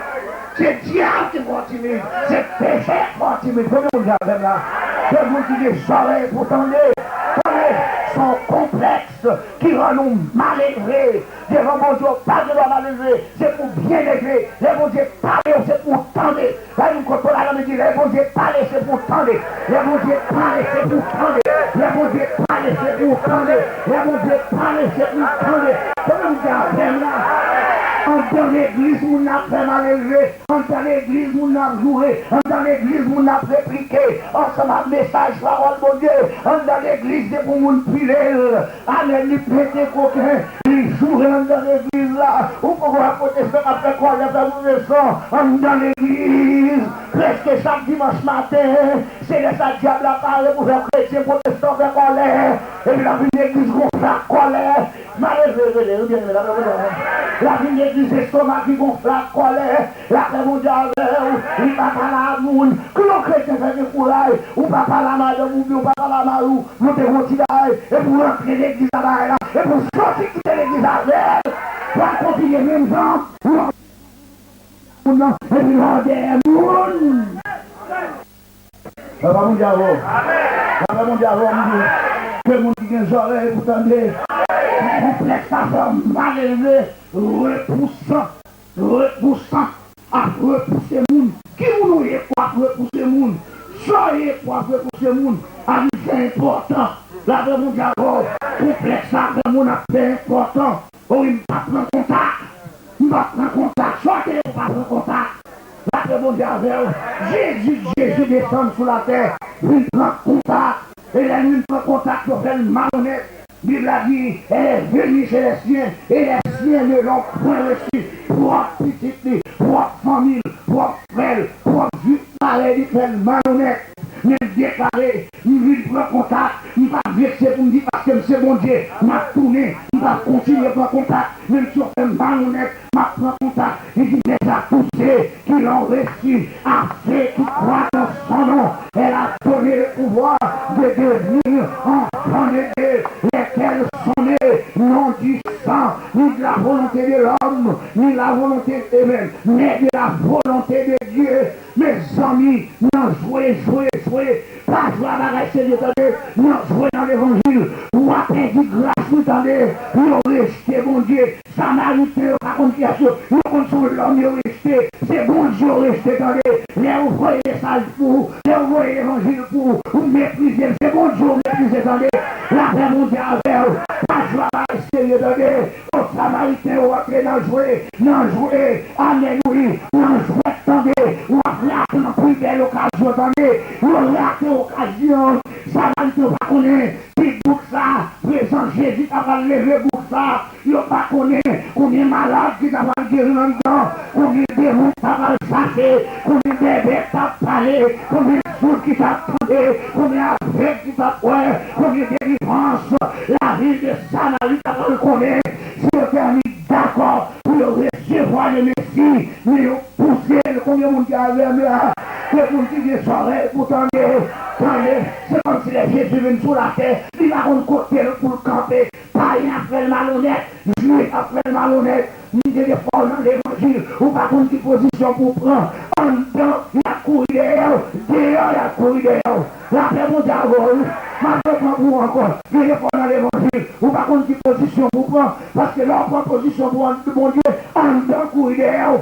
C'est diable qui est timide, c'est péché qui est timide. Comment vous avez là? Que vous dites, sortez, vous tendez, son complexe qui rend nous mal élevés. Devant mon Dieu, pas de mal élevé, c'est pour bien élever. Les bon Dieu parler, c'est pour tendre. Là, nous comprenons la langue dit, les bon Dieu parler, c'est pour tendre. Les bon Dieu parler, c'est pour tendre. Les bon Dieu parler, c'est pour tendre. Les bon Dieu parler, c'est pour tendre. Comment vous avez là? Dans l'église, on a fait mal élevé. Dans l'église, on a joué. Dans l'église, on a répliqué. Ensemble, un message, parole, mon Dieu. Dans l'église, c'est pour nous piler. Amen, lui péter coquin. Il joue dans l'église là. Ou pourquoi apporter ça après quoi? Il y a pas de sang. Dans l'église, presque chaque dimanche matin, c'est le diable à parler pour faire chrétien protestant de colère. Et puis la vie de l'église gonfle la colère. Malheureusement, la vie de l'église estomac qui gonfle la colère. La paix mondiale, il va pas la moune. Que l'on chrétien fait des fourrailles. Ou pas la madame, ou pas la marou. Nous te retirons. Et pour rentrer l'église à la et pour sortir quitter l'église à la pour continuer même temps. Et puis l'on des mounes. Ça va mon diable. Ça va mon diable. Que mon qui vient j'aurais pour tendre. Complexe à faire mal élevé. Repoussant à repousser le monde. Qui vous est quoi pour repousser le monde? Soyez quoi pour repousser le monde. C'est important. La vraie mon diable. Complexe à faire mon affaire important. Oh, il ne va pas prendre contact. Il ne va pas prendre contact. Sortez, il ne va pas prendre contact. La vraie mon diable. Jésus descend sur la terre. Il prend contact. Et là, il prend contact pour faire le malhonnête. La Bible a dit, elle est venue chez les siens, et les siens ne l'ont point reçu. Propre petite, propre famille, propre frère, propre vie, pareil, il fait le malhonnête. Même déclaré, il prend contact, il va vexer pour me dire parce que c'est mon Dieu, m'a tourné, il va continuer à prendre contact, même si on fait malhonnête, m'a prend contact, il dit déjà tous ceux qui l'ont reçu, à ceux qui croient dans son nom, elle a donné le pouvoir de devenir enfants de Dieu, lesquels sont nés, non du sang, ni de la volonté de l'homme, ni de la volonté humaine, mais de la volonté de Dieu. Mes amis, non jouez, pas jouer à la règle, non jouer dans l'évangile, ou à peine du grâce, vous entendez, nous restez, mon Dieu, Samaritain, par contre, nous consolons l'homme, nous restez, c'est bon Dieu, restez, attendez, les vous voyez les sages pour, les vous voyez l'évangile pour, vous méprisez, c'est bon Dieu, méprisez, attendez, la paix mondiale avec vous, pas jouer à la règle, attendez, aux Samaritains, vous entrez dans jouer, alléluia, dans jouer, attendez, ou après, on a pris belle occasion, attendez, on a raté l'occasion, ça va ne pas connaître, puis tout ça, sang Jésus qui va lever pour ça. Il ne pas connaît combien de malades qui va guérir en dedans, combien de démons qui va chasser, combien de bébés qui va parler, combien de sourds qui va tomber, combien d'aveugles qui va voir, combien de délivrances. La ville de Samarie va reconnaître. Si on termine d'accord pour recevoir le Messie, mais on pousse combien de monde qui a là, que pour qui des soirées, pour tendre, c'est comme si les Jésus viennent sur la terre, il va contre côté pour le camper, païen a fait le malhonnête, juif a fait le malhonnête, ni des fois dans l'évangile, ou pas contre qui position pour prendre, en dedans, il a couru dehors, il a couru dehors, la paix mondiale, maintenant pour encore, il y a dans l'évangile, ou pas contre qui position pour prendre, parce que leur prend position pour mon Dieu, en dedans couru dehors,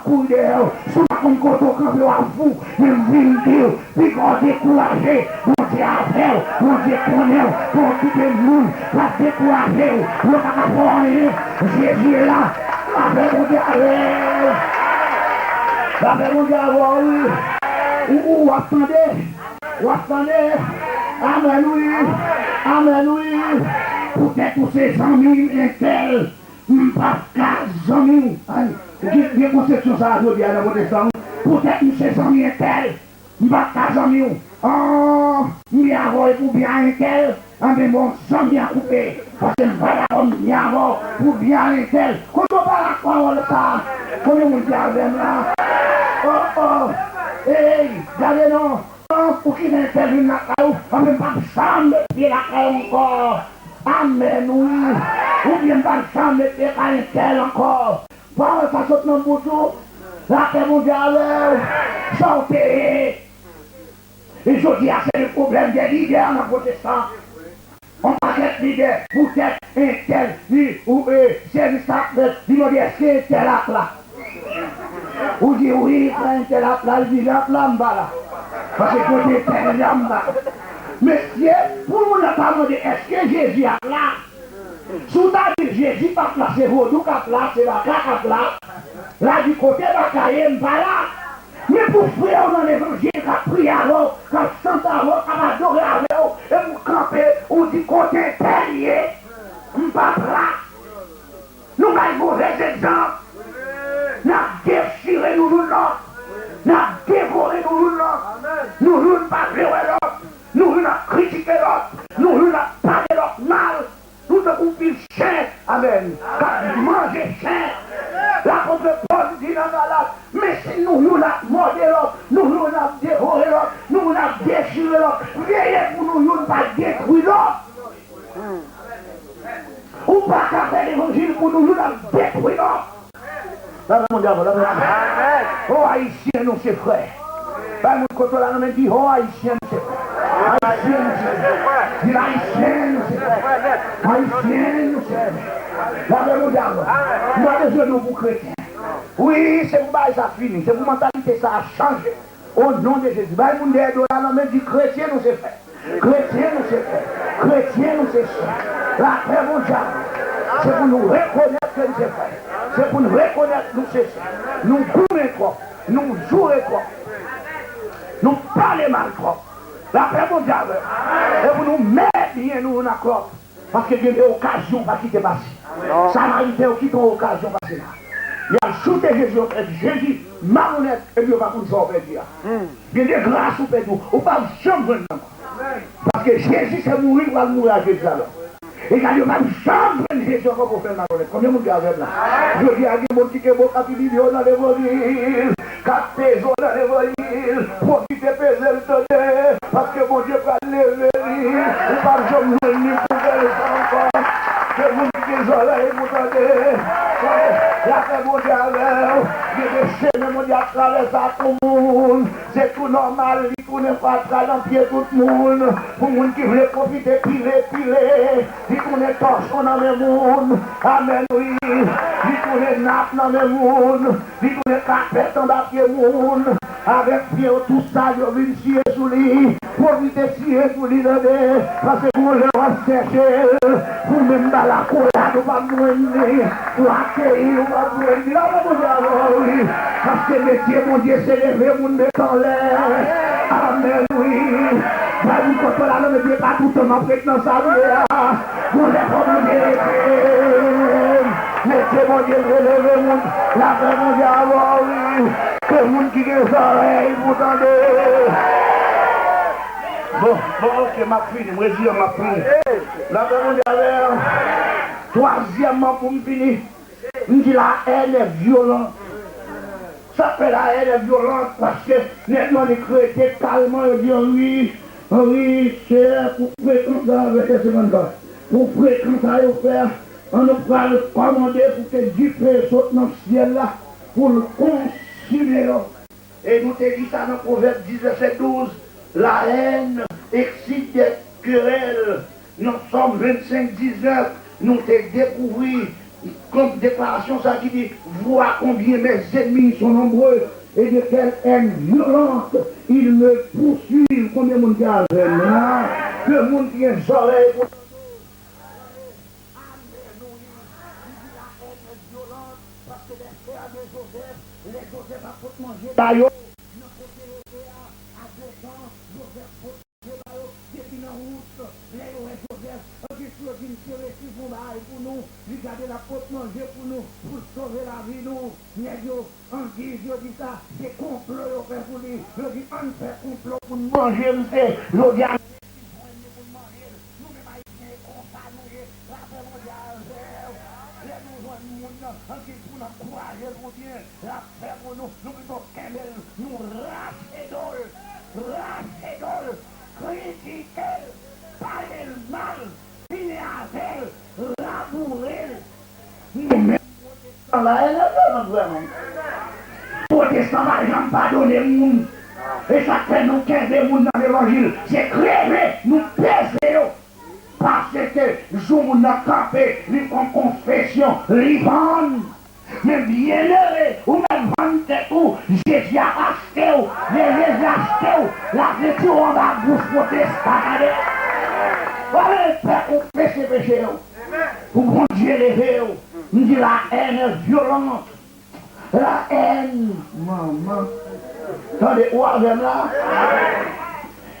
couru dehors, sous la contre côté au camp à vous, même dire, puis qu'on découragé, mon Dieu a fait, mon Dieu connaît, pour quitter le monde, va décourager, on va pas rien, Jésus est là, la paix mondiale, la paix mondiale, ou attendez, amen oui, peut-être pour ces amis intels, pas 15 amis, il y a une conception ça, je dis à la protestante, peut-être pour ces amis intels, pas 15 amis, il y a pour bien intel, mais bon, sans bien couper, parce que il y a pour bien intel, quand on parle la parole ça, comment on dit avec là, hey, regardez non, pour qu'il intervienne la caille, on ne peut pas chambre pied la caille encore. Amen, oui. Ou bien pas chambre pied la caille encore. Voilà, ça saute dans le bouton. La paix mondiale, sortez. Et je dis, c'est le problème des leaders dans le protestant. On va être leader, vous êtes un tel, ou c'est ça, il m'a dit, est-ce que c'est là? Ou dit oui, quand c'est là, il dit là, là. Parce que vous êtes là. Mais pour nous, on pas demandé, est-ce que Jésus a là? Sous ta vie, Jésus pas là, c'est vous, nous pas là, c'est la caca là. Là, du côté de la caille, pas là. Mais pour frère dans l'évangile, qui a prié avant, qui a chanté avant, qui a adoré avant, et vous campez, ou du côté terrier, pas là. Nous avons mauvais exemples. Nous avons déchiré nous là. Nous avons dévoré nous là. Nous n'avons pas pleuré l'autre. Nous n'avons critiqué l'autre. Nous n'avons pas parlé l'autre mal. Nous avons pris chien. Amen. Car manger chien. L'apôtre Paul dit dans la latte. Mais si nous avons mordé l'autre, nous avons dévoré l'autre, nous avons déchiré l'autre, veillez pour nous pas détruire l'autre. Ou pas qu'à faire l'évangile pour nous détruire l'autre. Oh haïtien, nous c'est frère. Pas mon côté là, on dit oh haïtien, nous c'est frère. Haïtien, nous c'est frère. Dis haïtien, nous c'est frère. Haïtien, nous c'est frère. La même diable. Nous avons besoin de nous pour chrétiens. Oui, c'est pour ça fini. C'est pour mentalité, ça a changé. Au nom de Jésus. Bah, mon Dieu, là, on dit chrétien, nous c'est frère. Chrétien, nous c'est frère. Chrétien, nous c'est frère. La paix mondiale. C'est pour nous reconnaître que nous c'est frère. C'est pour nous reconnaître que nous c'est frère. Nous goûter trop. Nous jouer trop. Nous parler mal trop. La paix mondiale. Et pour nous mettre bien nous en accord. Parce qu'il y a des occasions pas qui te passent. Samaritains qui ont occasion de passer là. Il a shooté Jésus, malhonnête, et puis on va nous sauver. Il y a des grâces au pédou. On ne va jamais parce que Jésus s'est mouru pour mourir à Jésus alors. Et quand il va jamais Jésus encore pour faire malhonnête. Combien de monde avec là? Je dis à des gens qui ont beaucoup de vidéos dans les villes, 4 pesos dans les villes, profitez peser le tonnerre, parce que mon Dieu va lever, ou pas jamais ni pour faire encore. Que vous dites oreilles, vous entendez. La paix mondiale, il y a des chaînes mondiales à travers ça pour le monde. C'est tout normal, il tourne pas dans le pied tout le monde. Pour le monde qui veut profiter, piler. Il tourne torchon dans le monde. Amen, oui. Il tourne nappe dans le monde. Il tourne carpette en bas pied monde. Avec pied tout ça, je viens scier sous lui. Profiter scier sous lui, parce que vous le chercher. Pour même dans la colère, nous va nous pour accueillir, nous va nous dire, parce que métier, mon Dieu, c'est levé, mon Dieu, en l'air. Amen, oui. Bah, vous comprenez là, mais pas tout le temps maintenant ça. Vous êtes obligés. Mettez mon Dieu, relevez mon la paix mon Dieu, avoir oui. Que le monde qui a les oreilles, vous entendez. Bon, ok, ma fille, moi je dis ma fille. La paix mon Dieu, troisièmement pour me finir, je dis la haine est violente. Ça fait la haine est violente parce que les gens les chrétiens calmement ils disent oui, cher, pour fréquenter avec les secondes. Pour fréquenter au Père, on nous va le commander pour que Dieu saute dans le ciel là, pour le consumer. Et nous te dit ça dans Proverbe 10, verset 12, la haine excite des querelles. Nous sommes 25, 19, nous te découvrir comme déclaration ça qui dit, vois combien mes ennemis sont nombreux et de quelle haine violente ils me poursuivent. Combien de monde qui a le monde qui a les oreilles pour... Parce que les frères de Joseph, les Joseph a foutu manger d'ailleurs. À 2 ans, Joseph foutu manger d'ailleurs. Depuis la route, les Joseph, qui sont venus tirer sur vous pour nous, regarder la foutu manger pour nous, pour sauver la vie nous. En guise, je dis ça, c'est complot, on fait pour lui. Je dis, on fait complot pour nous manger, je dis, la paix pour nous, nous plutôt qu'elle nous rachetons, critiquer, parler le mal, finir avec, labourer. La haine est vraiment. Protestant va jamais pardonner le monde. Et ça fait nous 15 monde dans l'évangile. C'est crever, nous pèser. Parce que jour où nous avons campé, nous avons confession, nous vendons. Mais bien heureux, ou même vendre tout, Jésus a acheté, les acheté, la vertu on va vous protester. Voilà le Père qu'on fait ses péchés. Pour bon Dieu lever, nous dit la haine est violente. La haine, maman. Attendez, où avez-vous là?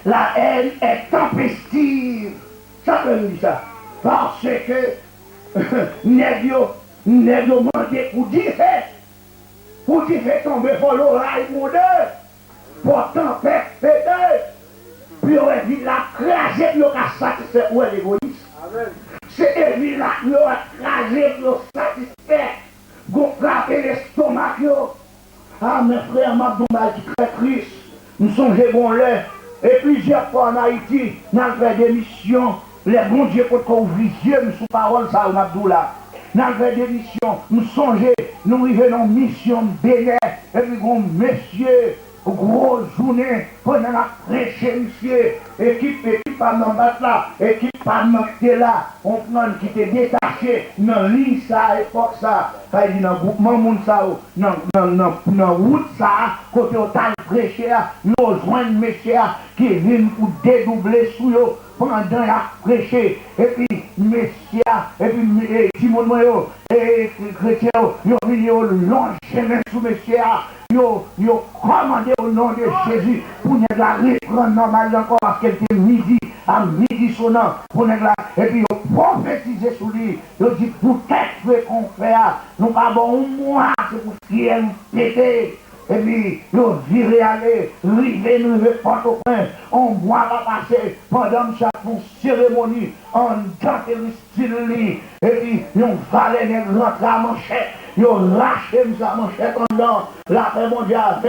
La haine est tempestive. Ça peut nous dire ça. Parce que, Négio demandé pour dire tomber pour l'oreille mondaie, pour tempête péter, puis on dit la craser, puis on a satisfait où est l'égoïsme. C'est évident là, on a crasé, on a satisfait, on a frappé l'estomac. Ah mes frères, ma bombe qui très triste, nous sommes bon l'air, et plusieurs fois en Haïti, nous avons fait des missions, les bons dieux pour qu'on visionne sous parole, ça, on a dit là. Nous avons fait des missions, nous songeons, nous arrivons dans une mission bénin, et puis gros monsieur, grosse journée, pendant la prêcher monsieur, équipe pas dans battre là, équipe pas dans là, on prend qui était détaché, dans ligne ça, époque ça, pas dit dans groupement monde ça, dans route ça, côté on t'a prêché, nous rejoignons monsieur qui vient pour dédoubler sous eux. Pendant la prêcher, et puis Messia, et puis Simon Moyo, et chrétien, ils ont mis au long chemin sous Messia, ils ont commandé au nom de Jésus pour nous la reprendre normal encore parce qu'elle était midi, à midi sonnant, pour nous la, et puis ils ont prophétisé sur lui, ils ont dit peut-être qu'on fait, nous pas bon mois, c'est pour fier péter. Et puis, nous virons aller, river, nous Port-au-Prince, on boit la passer pendant chaque cérémonie, en dante style, et puis, nous valons rentrer à manchette, nous racheter sa manchette pendant la paix mondiale,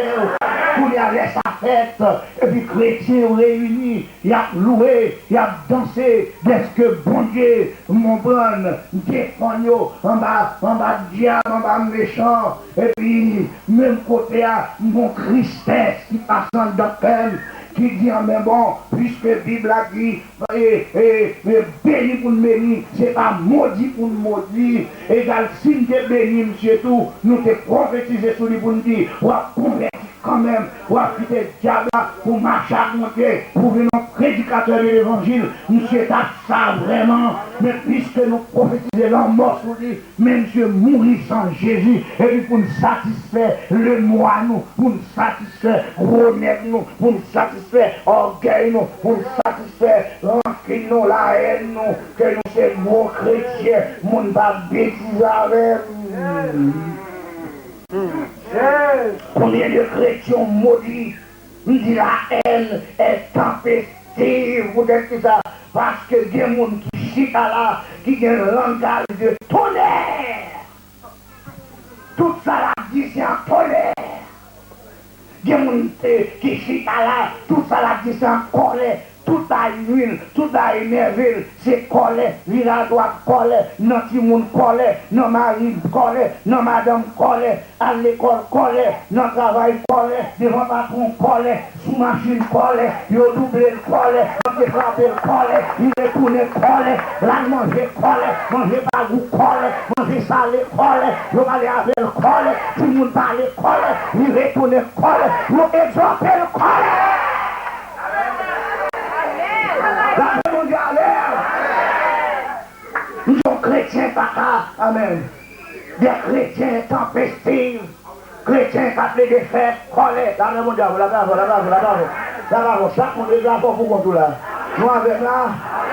pour y aller sa fête, et puis, chrétiens réunis, il y a loué, il y a dansé, est-ce que bon Dieu, mon bon, défend en bas diable, en bas méchant, et puis, même côté, mon tristesse qui passe en doctrine, qui dit en même bon, puisque la Bible a dit, béni pour nous bénir, c'est pas maudit pour nous maudire, égal si nous te bénis, monsieur tout, nous te prophétisons sur lui pour nous dire, ou à convertir quand même, pour quitter le diable, pour marcher à monter, pour venir prédicateur de l'évangile. Monsieur, t'as ça vraiment. Mais puisque nous prophétisons la mort sur lui, mais monsieur mourit sans Jésus, et puis pour nous satisfaire le moi, nous, pour nous satisfaire honnête, nous, pour nous satisfaire orgueil, nous, pour nous satisfaire rancune, nous, la haine, nous, que nous sommes bons chrétiens, mon va bêtise avec. Combien de chrétiens maudits nous dit la haine est tempestive, vous dites ça, parce que il y a des gens qui chita là, qui ont un langage de tonnerre. Tout ça là dit c'est un tonnerre. Il y a des gens qui chita là, tout ça là dit c'est un colère. Tout à l'huile, tout à énervé, c'est colère, l'île à droite colère, notre monde colère, nos maris colère, nos madame colère, à l'école colère, notre travail colère, devant patron colère, sous machine colère, il a doublé le colère, il a frappé le colère, il est tourné colère, là manger colère, manger pas goût colère, manger salé colère, il va aller avec le colère, tout le monde parle colère, il est tourné colère, il a exhorté le colère. La paix mondiale. Nous sommes chrétiens, papa. Amen. Des chrétiens tempestifs. Chrétiens qui appellent des fêtes, colère. La paix mondiale, la paix. Chaque monde est là pour tout là. Nous avec là,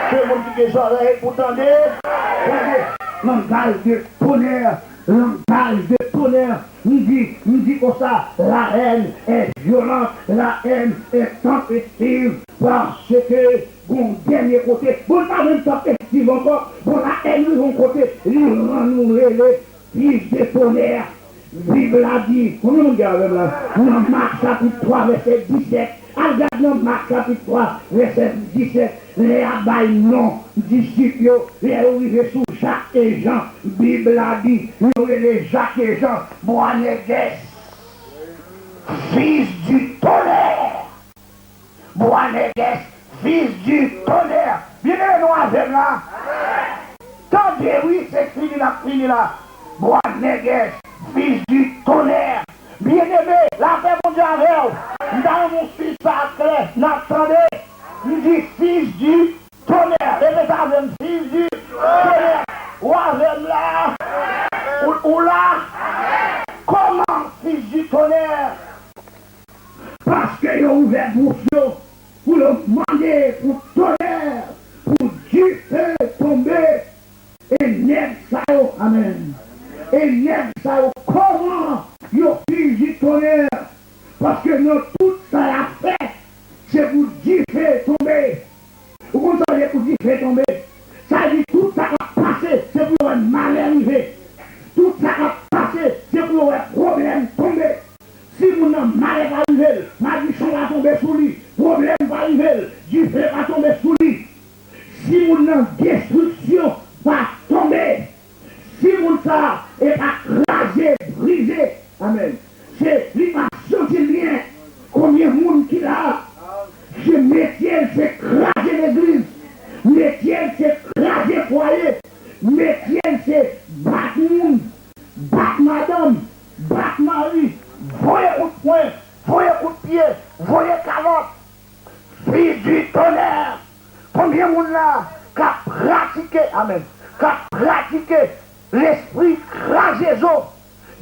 tout le monde qui est oreilles pour tendre. Langage de tonnerre. Langage de tonnerre. Nous dit comme ça, la haine est violente, la haine est tempestive, parce que, bon, dernier côté, bon, pas même tempestive encore, bon, la haine de mon côté, il rend nous les fils de tonnerre. Bible a dit, comment on regarde là? Dans Marc chapitre 3, verset 17. Regarde dans Marc chapitre 3, verset 17. Les abeilles non, disciples, les arrivés sous Jacques et Jean. Bible a dit, les Jacques et Jean, Boanerges, fils du tonnerre. Boanerges, fils du tonnerre. Bien nous avec là. Tendez, oui, c'est fini là. Boanerges, fils du tonnerre. Bien-aimé, la paix mondiale, dans mon fils sacré, n'attendez, il dit fils du tonnerre. Et ça même fils du tonnerre. Ou avec là, ou là, comment fils du tonnerre? Parce qu'il a ouvert bouche pour le demander, pour tonnerre, pour du feu tomber, et nègre ça, amen. Et nègre ça, comment yo fils du tonnerre? Parce que nous, tout ça a fait, c'est pour dire fait tomber. Vous comprenez pour dire fait tomber? Ça dit tout ça a passé, c'est pour un mal arrivé. Tout ça a passé, c'est pour un problème tomber. Si vous n'avez mal arrivé, malédiction va tomber sous lui, problème va arriver, du fait va tomber sous lui. Si vous n'avez destruction va tomber. Si vous n'avez pas crasé, brisé, amen. C'est l'image de lien. Combien de monde qui l'a? Ce métier, c'est craser l'église. Métier, c'est craser foyer. Métier, c'est battre monde, battre madame, battre mari, voyer coup de poing, voyer coup de pied, voyer calotte. Fils du tonnerre. Combien de monde là qui a pratiqué, amen, qui a pratiqué l'esprit craser-zo.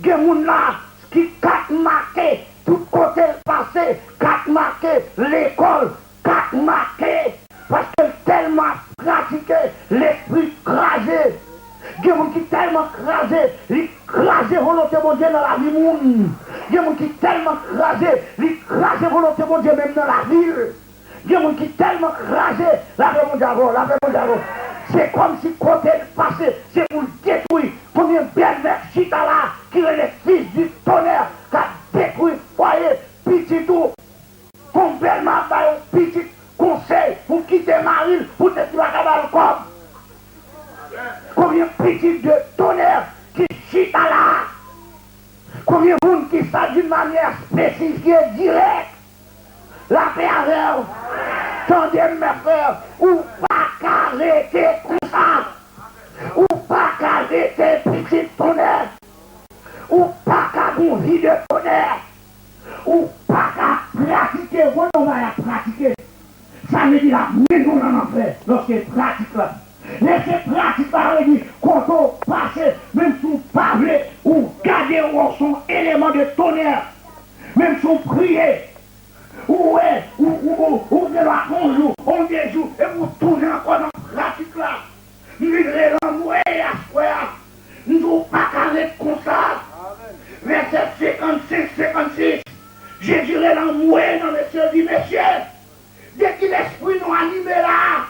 Il y a des gens là qui ont marqué tout côté le passé, qui ont marqué l'école, qui ont marqué parce que tellement pratiqué l'esprit crasé. Il y a des gens qui tellement crasé, ils crasé volonté de Dieu dans la vie monde. Il y a des gens qui tellement crasé, ils crasé volonté de Dieu même dans la ville. Il y a des gens qui tellement crasé la vie mondiale. C'est comme si côté le passé, c'est pour détruire. Combien de belles chita là, qui est le fils du tonnerre, qui a détruit le foyer, petit tout. Combien de petit conseil pour quitter Marine, pour te faire le corps. Combien de petits de tonnerre qui chita là. Combien de monde qui ça d'une manière spécifiée, directe. La paix avec vous. Tendez mes frères, ou pas qu'arrêter comme ça. Ou pas qu'arrêter petit tonnerre. Ou pas qu'à vie de tonnerre. Ou pratique par dit, quand on passe, même si on parle, ou garder son élément de tonnerre, même si on prie, ou de la bonjour, on déjoue, et vous tournez encore dans la pratique là. Nous l'amour et la foi. Nous ne pouvons pas arrêter comme ça. Verset 55-56. Jésus est l'amour dans le ciel dit, messieurs, dès que l'esprit nous anime là,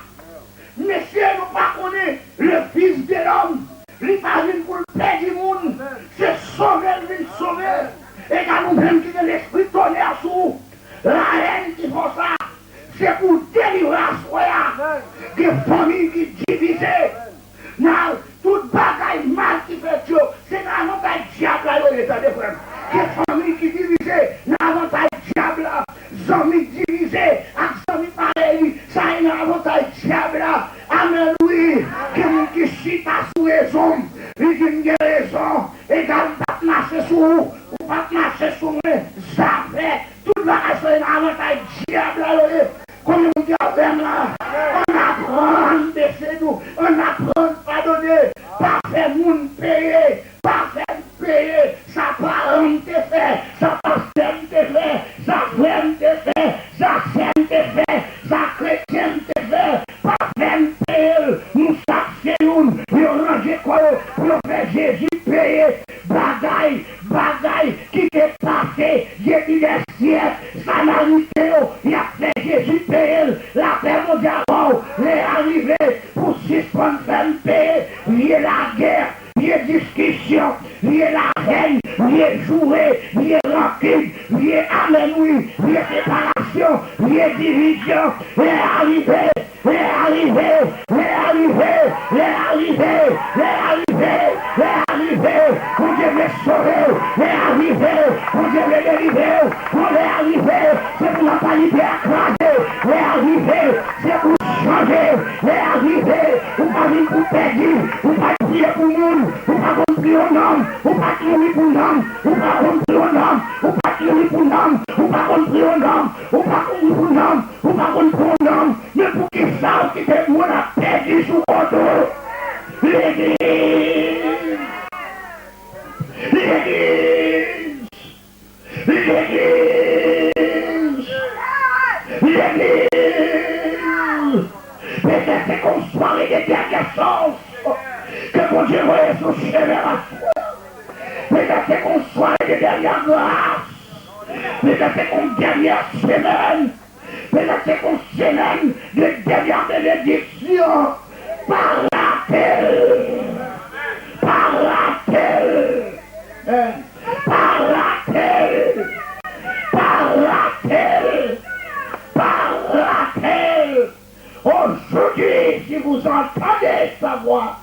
messieurs, nous pas connaître le Fils de l'homme. Il n'est pas venu pour le paix du monde. C'est sauver, il sauver. Et quand nous même qui l'esprit tonnerre sous la haine qui font ça, c'est pour délivrer la foi. Des familles qui divisent. Non, toute bagaille mal qui fait Dieu, c'est l'avantage diable à l'état de frère. Des familles qui divisent, l'avantage diable là. Amis divisés, amis pareils, ça est l'avantage diable là. Amen, oui. Quelqu'un qui chita sous raison, il dit une raison, et quand pas marcher sur vous, ou pas marcher sur moi, ça fait, toute la race est l'avantage diable là. Comme on dit à là, on apprend à baisser nous, on apprend à pardonner, pas faire moun payer, pas faire payer, ça parent te fait, ça pasteur te fait, ça frère te fait, ça sœur te fait, ça chrétien te fait, pas faire payer, nous sacrifier nous, nous ranger quoi, pour faire Jésus payer, bagaille, qui t'est passé, j'ai dit des siècles, ça n'a été, il a fait Jésus payer, la paix mondiale, les arrivés pour suspendre paix, lier la guerre, lier discussion, lier la haine, lier jouer, lier rancune, lier amen, lier séparation, lier division, les arrivés, on devait sauver, les arrivés, on devait délivrer, on est arrivé, c'est pour la qualité écraser, les arrivés, c'est pour changer, les arrivés, ou pas venir pour perdre, ou pas prier pour nous, ou pas compris au nom, ou pas crier pour nous, ou pas compris au nom, ou pas crier pour nous, ou pas compris au nom, ou pas crier pour nous, ou pas compris au nom, mais pour qu'ils savent qui fait moi la perdu sous votre l'église. Peut-être qu'on soit les dernières chances que mon Dieu voyait son chemin à soi. Peut-être qu'on soit les dernières grâces. Peut-être qu'on dernière semaine. Peut-être qu'on semaine de dernière bénédiction. Par laquelle, aujourd'hui, si vous entendez sa voix,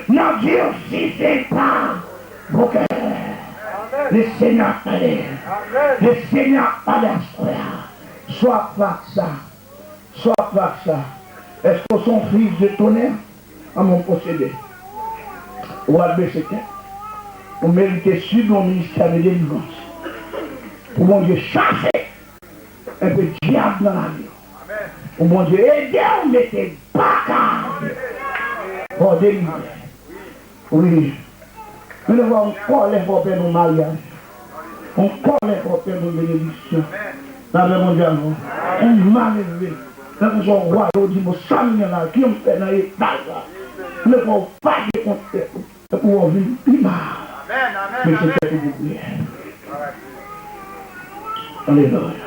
n'endurcissez pas vos cœurs. Le Seigneur allait. Le Seigneur allait. Soit par ça. Soit par ça. Est-ce que son fils de tonnerre a mon possédé? Ou à baisser tête? Pour mériter sur mon ministère de délivrance. Pour mon Dieu chasser un peu de diable dans la vie. Pour mon Dieu aider à mettre bacard pour délivrer. Oui. Nous devons encore les faire nos mariages. Encore les faire nos bénédictions. Dans le monde, on m'a levé. Dans le roi, on dit, mon sang là, qui me fait dans les tailles là. Nous ne pouvons pas les compter pour vivre plus mal. Mais c'est ce que vous voulez. Alléluia.